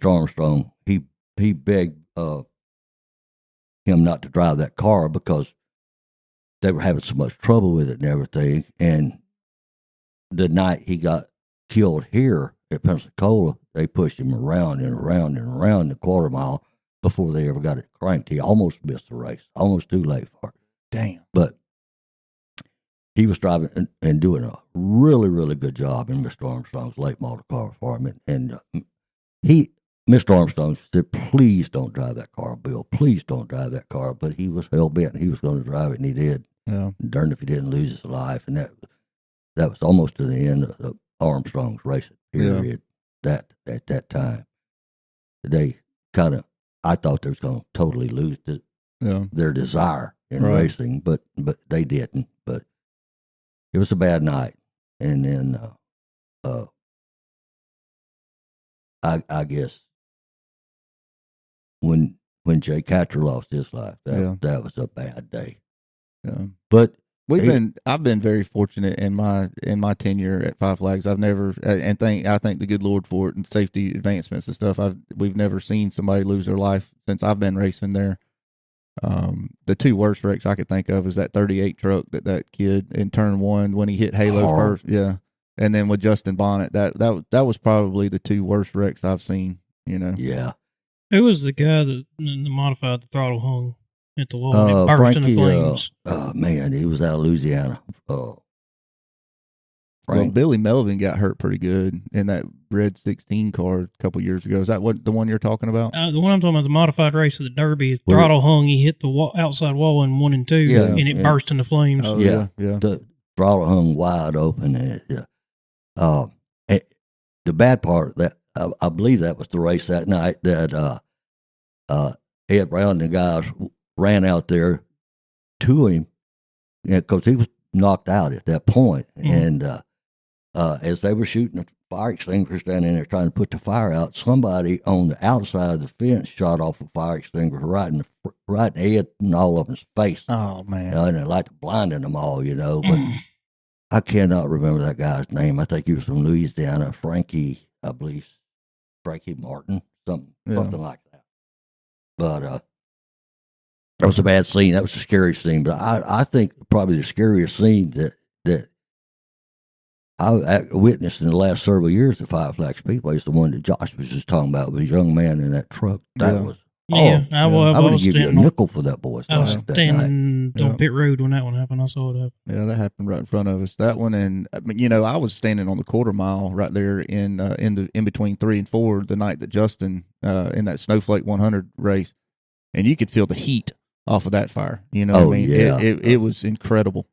Armstrong, he begged him not to drive that car because they were having so much trouble with it and everything. And the night he got killed here at Pensacola, they pushed him around and around and around the quarter mile before they ever got it cranked. He almost missed the race, almost too late for it. Damn. But he was driving and doing a really, really good job in Mr. Armstrong's late model car for him. And Mr. Armstrong said, please don't drive that car, Bill. Please don't drive that car. But he was hell-bent. He was going to drive it, and he did. Yeah. Darned if he didn't lose his life. And that was almost to the end of Armstrong's racing period at that time. They kind of, I thought they was going to totally lose their desire in racing, but they didn't. But it was a bad night. And then I guess when Jay Catcher lost his life, that was a bad day. Yeah. But I've been very fortunate in my tenure at Five Flags. I've never, I thank the good Lord for it, and safety advancements and stuff. We've never seen somebody lose their life since I've been racing there. The two worst wrecks I could think of is that 38 truck that kid in turn one when he hit Halo first. Yeah. And then with Justin Bonnet, that was probably the two worst wrecks I've seen, Yeah. Who was the guy that modified the throttle hung at the wall and it burst into flames? Man, he was out of Louisiana. Well, Billy Melvin got hurt pretty good in that red 16 car a couple years ago. Is that the one you're talking about? The one I'm talking about, the modified race of the Derby, his throttle hung. He hit the outside wall in 1 and 2, and it burst into flames. Oh, yeah. The throttle hung wide open. And the bad part that I believe that was the race that night that Ed Brown and the guys ran out there to him because he was knocked out at that point. And as they were shooting the fire extinguishers down in there trying to put the fire out, somebody on the outside of the fence shot off a fire extinguisher right in Ed and all of them's face. Oh, man. And it like blinding them all, But I cannot remember that guy's name. I think he was from Louisiana, Frankie Martin, something like that. But that was a bad scene. That was a scary scene. But I think probably the scariest scene that I witnessed in the last several years at Five Flags Speedway is the one that Josh was just talking about with a young man in that truck. That was I would have given you a nickel for that boy's life. I was standing on pit road when that one happened. I saw it happen. Yeah, that happened right in front of us. That one, and I was standing on the quarter mile right there in between 3 and 4 the night that Justin in that Snowflake 100 race, and you could feel the heat off of that fire. You know what I mean? Yeah. It was incredible.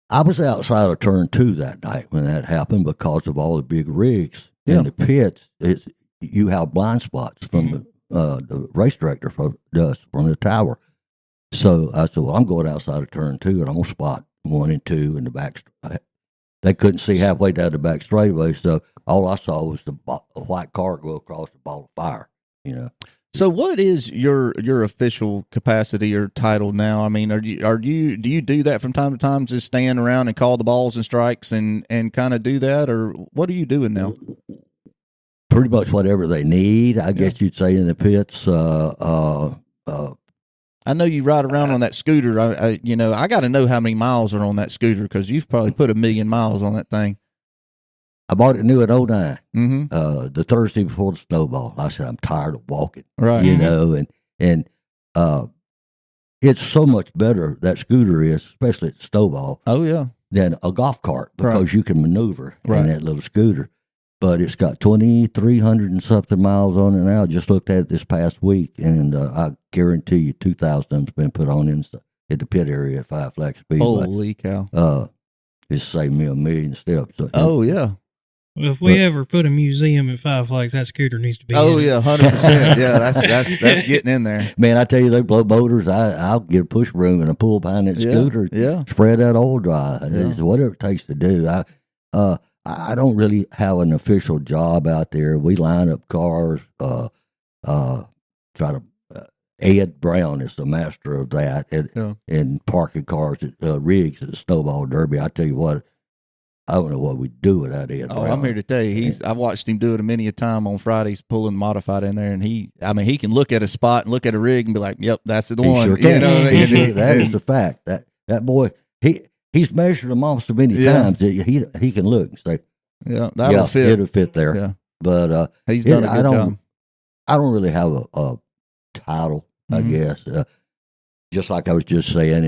I was outside of turn 2 that night when that happened because of all the big rigs in the pits. You have blind spots from the race director does from the tower. So I said, well, I'm going outside of turn 2 and I'm going to spot 1 and 2 in the back. They couldn't see halfway down the back straightaway. So all I saw was the white car go across the ball of fire, So what is your official capacity or title now? I mean, do you do that from time to time, just stand around and call the balls and strikes and kind of do that, or what are you doing now? Pretty much whatever they need, I guess you'd say in the pits. I know you ride around on that scooter. I got to know how many miles are on that scooter because you've probably put 1 million miles on that thing. I bought it new in 09. Mm-hmm. The Thursday before the snowball. I said, I'm tired of walking. Right. And it's so much better, that scooter is, especially at the snowball. Oh, yeah. Than a golf cart because you can maneuver in that little scooter. But it's got 2,300 and something miles on it now. I just looked at it this past week, and I guarantee you 2,000 of them's been put on at the pit area at Five Flags Speedway. Holy cow. It's saved me 1 million steps. Oh, yeah. Well, if we ever put a museum at Five Flags, that scooter needs to be in it. 100%. Yeah, that's getting in there. Man, I tell you, they blow motors. I'll get a push broom and a pull behind that scooter. Yeah. Spread that oil dry. It's whatever it takes to do. I don't really have an official job out there. We line up cars, try to. Ed Brown is the master of that, and parking cars at rigs at the Snowball Derby. I tell you what, I don't know what we'd do without Ed Brown. I'm here to tell you, I've watched him do it many a time on Fridays, pulling the modified in there, and he can look at a spot and look at a rig and be like, "Yep, that's the one." Sure can. That is the fact. That boy, he's measured them off so many times that he can look and say, that'll fit. It'll fit there. Yeah, but he's done a good job. I don't really have a title, I guess. Just like I was just saying,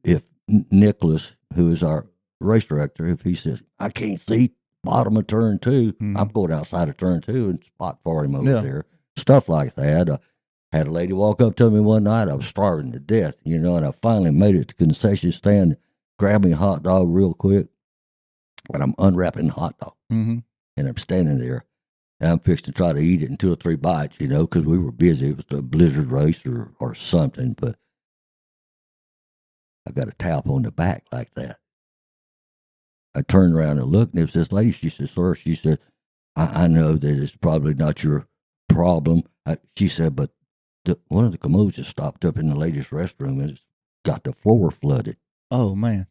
if Nicholas, who is our race director, if he says, I can't see bottom of turn 2, I'm going outside of turn 2 and spot for him over there. Stuff like that. Had a lady walk up to me one night. I was starving to death, and I finally made it to the concession stand, grabbed me a hot dog real quick, and I'm unwrapping the hot dog. And I'm standing there, and I'm fixing to try to eat it in 2 or 3 bites, because we were busy. It was the blizzard race or something, but I got a tap on the back like that. I turned around and looked, and it was this lady. She said, sir, she said, I know that it's probably not your problem. She said, but one of the commodes just stopped up in the ladies' restroom and it's got the floor flooded. Oh, man.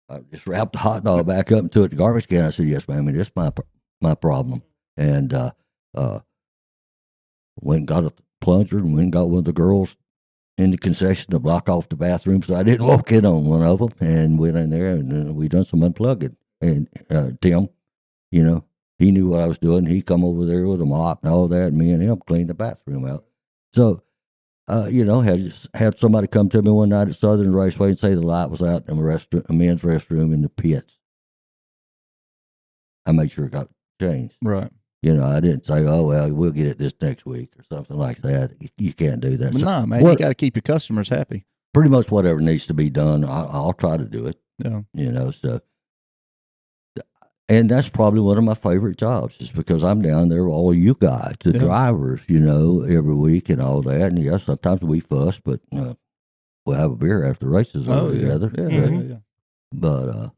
I just wrapped the hot dog back up and threw it in the garbage can. I said, yes, ma'am, it is my problem. And went and got a plunger and went and got one of the girls in the concession to block off the bathroom so I didn't walk in on one of them, and went in there and we done some unplugging. And Tim, he knew what I was doing. He come over there with a mop and all that, and me and him cleaned the bathroom out. So, had somebody come to me one night at Southern Raceway and say the light was out in the men's restroom in the pits. I made sure it got changed. Right. I didn't say, oh, well, we'll get it this next week or something like that. You can't do that. But no, man, you got to keep your customers happy. Pretty much whatever needs to be done, I'll try to do it. Yeah. So. And that's probably one of my favorite jobs, is because I'm down there with all you guys, the drivers, every week and all that. And sometimes we fuss, but we'll have a beer after the races together. Yeah. But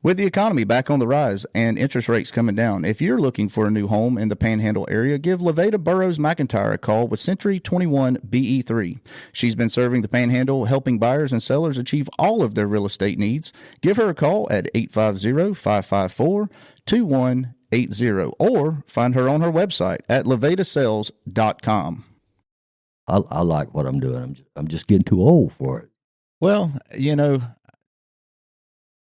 with the economy back on the rise and interest rates coming down, if you're looking for a new home in the Panhandle area, give Levada Burrows McIntyre a call with Century 21 BE3. She's been serving the Panhandle, helping buyers and sellers achieve all of their real estate needs. Give her a call at 850-554-2180 or find her on her website at levadasales.com. I like what I'm doing. I'm just getting too old for it. Well,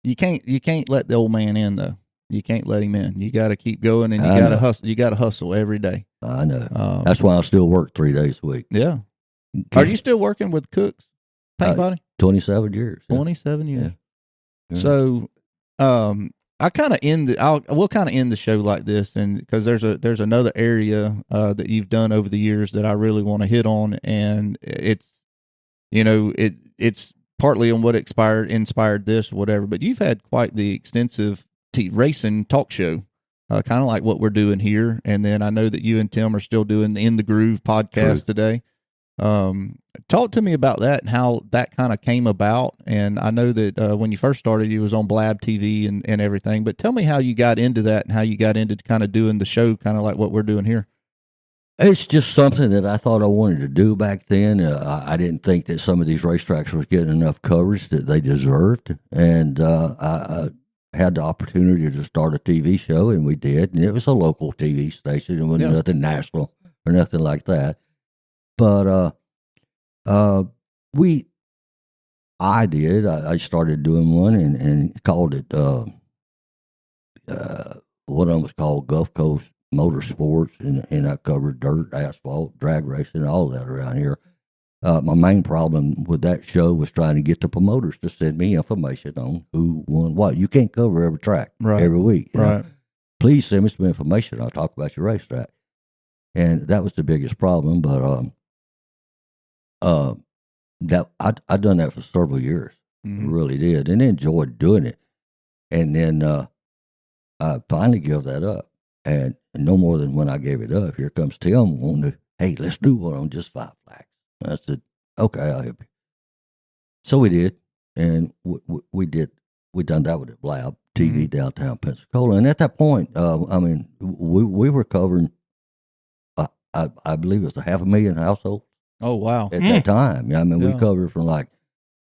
You can't let the old man in, though. You can't let him in. You got to keep going, and you got to hustle. You got to hustle every day. I know. That's why I still work 3 days a week. Yeah. Are you still working with Cook's Paint Body? 27 years. 27 years. Yeah. So, I kind of we'll kind of end the show like this, and because there's another area that you've done over the years that I really want to hit on, and it's partly on what inspired this or whatever, but you've had quite the extensive racing talk show, kind of like what we're doing here. And then I know that you and Tim are still doing the In the Groove podcast today. Talk to me about that and how that kind of came about. And I know that when you first started, you was on Blab TV and everything, but tell me how you got into that and how you got into kind of doing the show, kind of like what we're doing here. It's just something that I thought I wanted to do back then. I didn't think that some of these racetracks was getting enough coverage that they deserved. And I had the opportunity to start a TV show, and we did. And it was a local TV station. It wasn't nothing national or nothing like that. But I started doing one and called it, one of them was called Gulf Coast Motorsports, and I covered dirt, asphalt, drag racing, all that around here. My main problem with that show was trying to get the promoters to send me information on who won what. You can't cover every track every week. Right. Please send me some information. I'll talk about your racetrack. And that was the biggest problem. But that I done that for several years. Mm-hmm. I really did, and enjoyed doing it. And then I finally gave that up. And no more than when I gave it up, here comes Tim wanting to, hey, let's do one on just 5 flags. And I said, okay, I'll help you. So we did, and we done that with the Blab TV downtown Pensacola. And at that point, we were covering, I believe it was 500,000 households. Oh, wow. At that time. We covered from like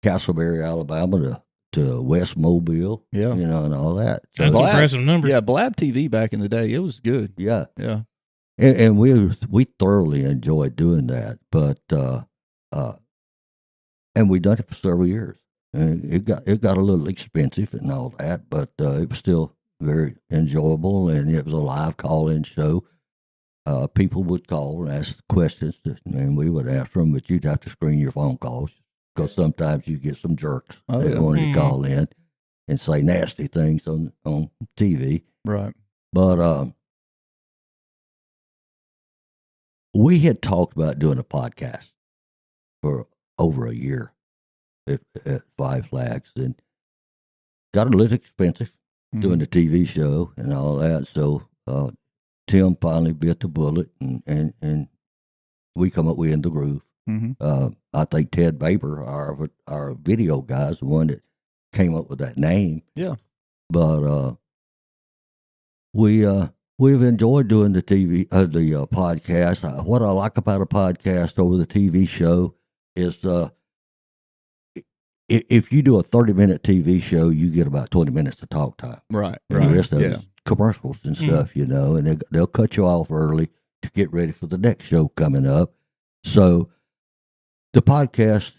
Castleberry, Alabama to West Mobile, and all that. So, that's impressive numbers. Yeah, Blab TV back in the day, it was good. Yeah. Yeah. And we thoroughly enjoyed doing that, but and we done it for several years. And it got a little expensive and all that, but it was still very enjoyable, and it was a live call-in show. People would call and ask questions, and we would answer them, but you'd have to screen your phone calls because sometimes you get some jerks Oh, that yeah. wanted to call in and say nasty things on TV. Right. But we had talked about doing a podcast for over a year at Five Flags, and got a little expensive doing the TV show and all that. So Tim finally bit the bullet, and we come up with In the Groove. I think Ted Baber, our video guy, is the one that came up with that name. Yeah. But we've enjoyed doing the podcast. What I like about a podcast over the TV show is if you do a 30-minute TV show, you get about 20 minutes of talk time. Right. And Right. the rest of Yeah. it's commercials and stuff, you know, and they'll cut you off early to get ready for the next show coming up. So the podcast,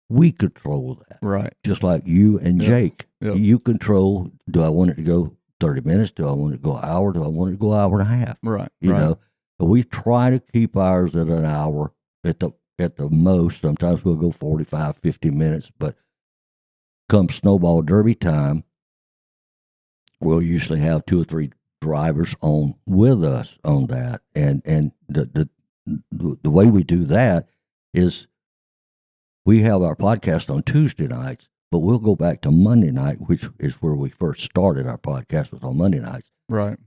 we control that. Right. Just like you and Jake. Yep. You control, do I want it to go 30 minutes? Do I want it to go an hour? Do I want it to go an hour and a half? Right. You right. know, we try to keep ours at an hour at the most. Sometimes we'll go 45, 50 minutes, but come Snowball Derby time, we'll usually have 2 or 3 drivers on with us on that. And the way we do that is we have our podcast on Tuesday nights, but we'll go back to Monday night, which is where we first started. Our podcast was on Monday nights. Right.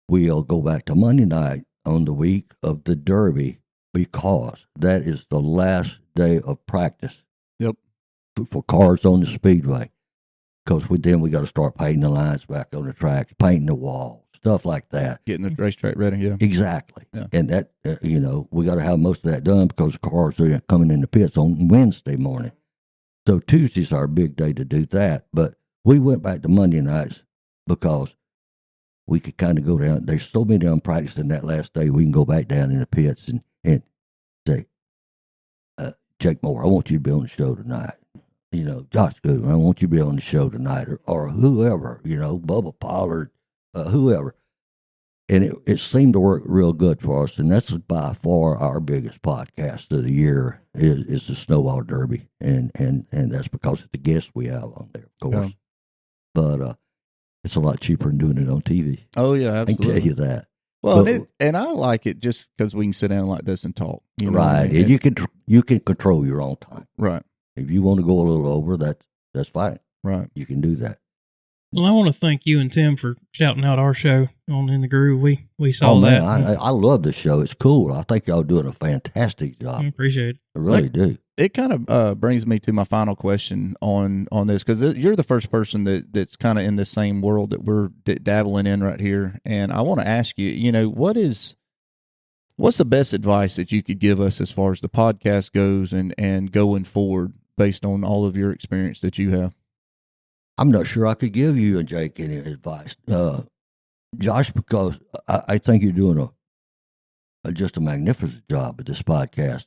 We'll go back to Monday night on the week of the Derby because that is the last day of practice. Yep. For cars on the speedway. Because then we got to start painting the lines back on the track, painting the walls, stuff like that. Getting the racetrack ready. Yeah. Exactly. Yeah. And that, we got to have most of that done because the cars are coming in the pits on Wednesday morning. So Tuesday's our big day to do that. But we went back to Monday nights because we could kind of go down. There's so many on practicing that last day, we can go back down in the pits and say, Jake Moore, I want you to be on the show tonight. You know, Josh Goodman, I want you to be on the show tonight, or whoever, Bubba Pollard, whoever. And it seemed to work real good for us, and that's by far our biggest podcast of the year is the Snowball Derby, and that's because of the guests we have on there, of course. Yeah. But it's a lot cheaper than doing it on TV. Oh, yeah, I absolutely. can tell you that. Well, But- and I like it just because we can sit down like this and talk. You know right, what I mean? and you can control your own time. Right. If you want to go a little over, that's fine. Right. You can do that. Well, I want to thank you and Tim for shouting out our show on In the Groove. We saw that. I love the show. It's cool. I think y'all doing a fantastic job. I appreciate it. I really do. It kind of brings me to my final question on this, because you're the first person that's kind of in the same world that we're dabbling in right here. And I want to ask you, what's the best advice that you could give us as far as the podcast goes and going forward based on all of your experience that you have? I'm not sure I could give you and Jake any advice, Josh, because I think you're doing just a magnificent job at this podcast.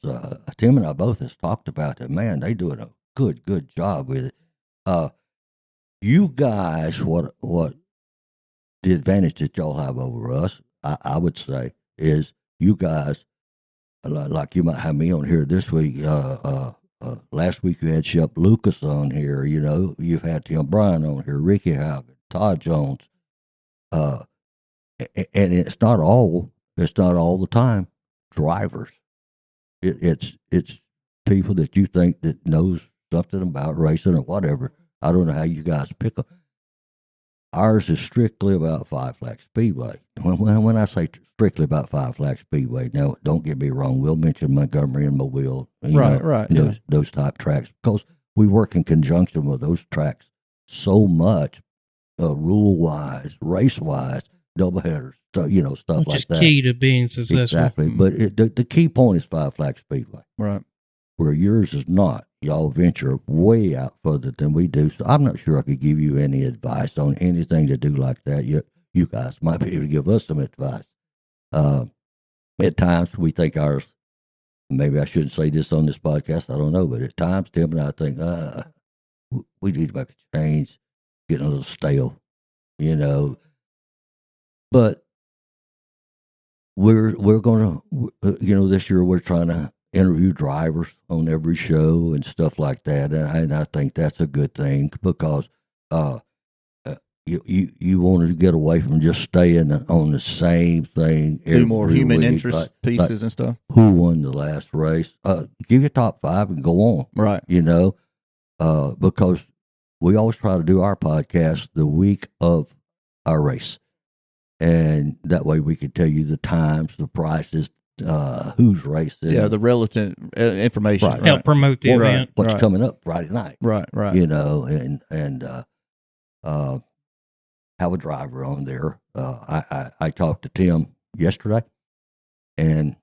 Tim and I both have talked about that. Man, they doing a good job with it. You guys, what the advantage that y'all have over us, I would say, is you guys, like you might have me on here this week. Last week you had Shep Lucas on here. You've had Tim Bryan on here, Ricky Haugen, Todd Jones, and it's not all the time drivers. It's people that you think that knows something about racing or whatever. I don't know how you guys pick them. Ours is strictly about Five Flags Speedway. When I say strictly about Five Flags Speedway, now don't get me wrong, we'll mention Montgomery and Mobile, Right, yeah. those type tracks, because we work in conjunction with those tracks so much, rule wise, race wise, doubleheaders, stuff Which like is that. key to being successful. Exactly, but the key point is Five Flags Speedway, Right. where yours is not. Y'all venture way out further than we do. So I'm not sure I could give you any advice on anything to do like that. You guys might be able to give us some advice. At times we think ours, maybe I shouldn't say this on this podcast, I don't know, but at times Tim and I think, we need to make a change, getting a little stale, But we're going to, this year we're trying to interview drivers on every show and stuff like that, and I think that's a good thing because you want to get away from just staying on the same thing. Do more human week, interest pieces and stuff. Who won the last race? Give your top 5 and go on. Right. Because we always try to do our podcast the week of our race. And that way we can tell you the times, the prices, who's racing. Yeah, the relative information. Right. Help promote the event. What's coming up Friday night. Right. And have a driver on there. I talked to Tim yesterday, and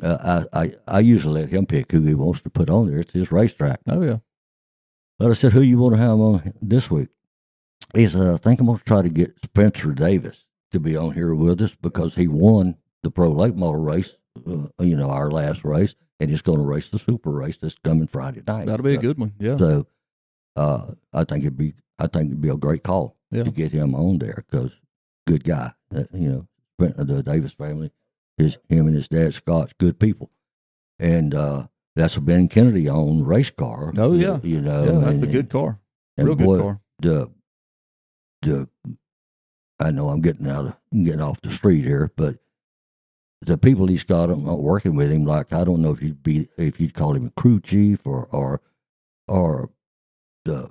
I usually let him pick who he wants to put on there. It's his racetrack. Oh, yeah. But I said, who you want to have on this week? He said, I think I'm going to try to get Spencer Davis to be on here with us because he won the Pro Late Model race, our last race, and he's going to race the Super Race this coming Friday night. That'll be a good one, yeah. So I think it'd be a great call to get him on there because good guy. The Davis family, him and his dad Scott's good people, and that's a Ben Kennedy owned race car. Oh yeah, that's a good car, real good car. I know I'm getting off the street here, but the people he's got working with him, like I don't know if you'd call him a crew chief or the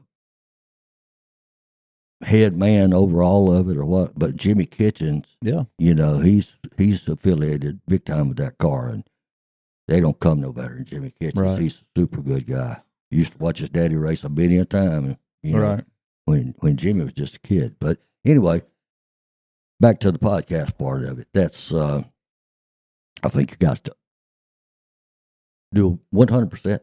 head man over all of it or what, but Jimmy Kitchens, he's affiliated big time with that car, and they don't come no better than Jimmy Kitchens. Right. He's a super good guy. Used to watch his daddy race many a time, right. when Jimmy was just a kid. But anyway, back to the podcast part of it. That's I think you guys do 100%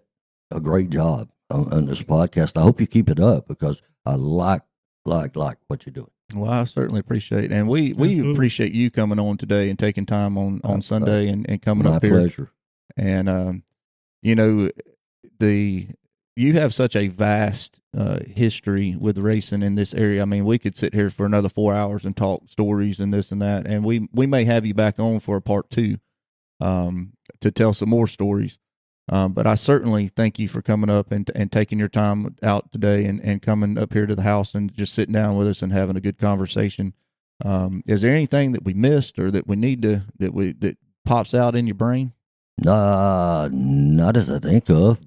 a great job on this podcast. I hope you keep it up because I like what you're doing. Well, I certainly appreciate it. And we appreciate you coming on today and taking time on Sunday and coming up here. My pleasure. And, you have such a vast history with racing in this area. I mean, we could sit here for another 4 hours and talk stories and this and that. And we may have you back on for a part 2 to tell some more stories. But I certainly thank you for coming up and taking your time out today and coming up here to the house and just sitting down with us and having a good conversation. Is there anything that we missed or that we need to that pops out in your brain? Not as I think of.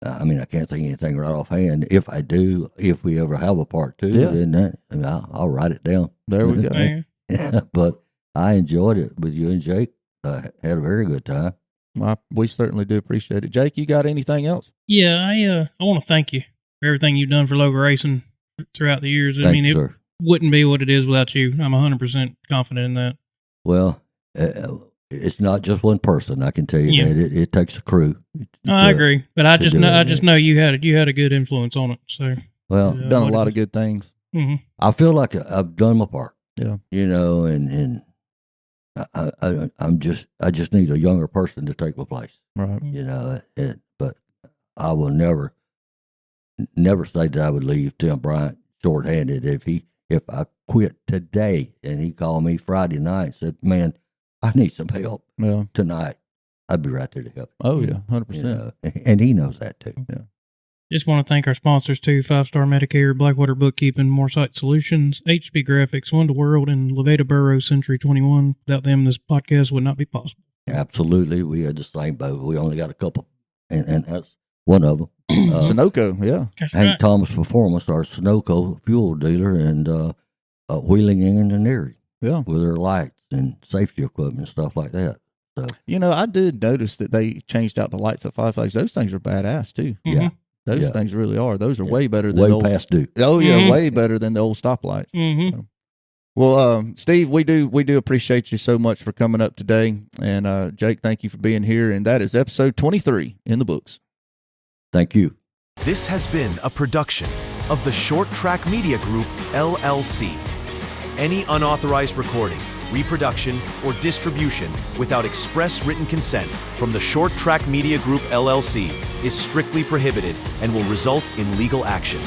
I mean, I can't think of anything right offhand. If I do, if we ever have a part 2, then I'll write it down. There we go. Yeah, but I enjoyed it with you and Jake. Had a very good time. We certainly do appreciate it. Jake, you got anything else? Yeah, I want to thank you for everything you've done for local racing throughout the years. Thank you, it wouldn't be what it is without you. I'm 100% confident in that. Well, it's not just one person. I can tell you that it takes a crew. I agree, but I just know you had a good influence on it. So done a lot of good things. Mm-hmm. I feel like I've done my part. Yeah, and I just need a younger person to take my place. Right. But I will never say that I would leave Tim Bryant shorthanded if I quit today and he called me Friday night and said, "Man, I need some help tonight." I'd be right there to help. Oh yeah, 100%. And he knows that too. Yeah. Just want to thank our sponsors too: 5-Star Medicare, Blackwater Bookkeeping, Moresight Solutions, HB Graphics, One to World, and Levada Burrow Century 21. Without them, this podcast would not be possible. Absolutely, we had the same boat. We only got a couple, and that's one of them. Sunoco, yeah. That's Hank right. Thomas Performance, our Sunoco fuel dealer, and Wheeling Engineering. Yeah, with their lights and safety equipment and stuff like that. So I did notice that they changed out the lights at Five Flags. Those things are badass too. Mm-hmm. Yeah. Those things really are. Those are way better than way the old, past due. Oh yeah, Mm-hmm. way better than the old stoplights. Mm-hmm. So. Well, Steve, we do appreciate you so much for coming up today, and Jake, thank you for being here. And that is episode 23 in the books. Thank you. This has been a production of the Short Track Media Group, LLC. Any unauthorized recording, reproduction, or distribution without express written consent from the Short Track Media Group, LLC is strictly prohibited and will result in legal action.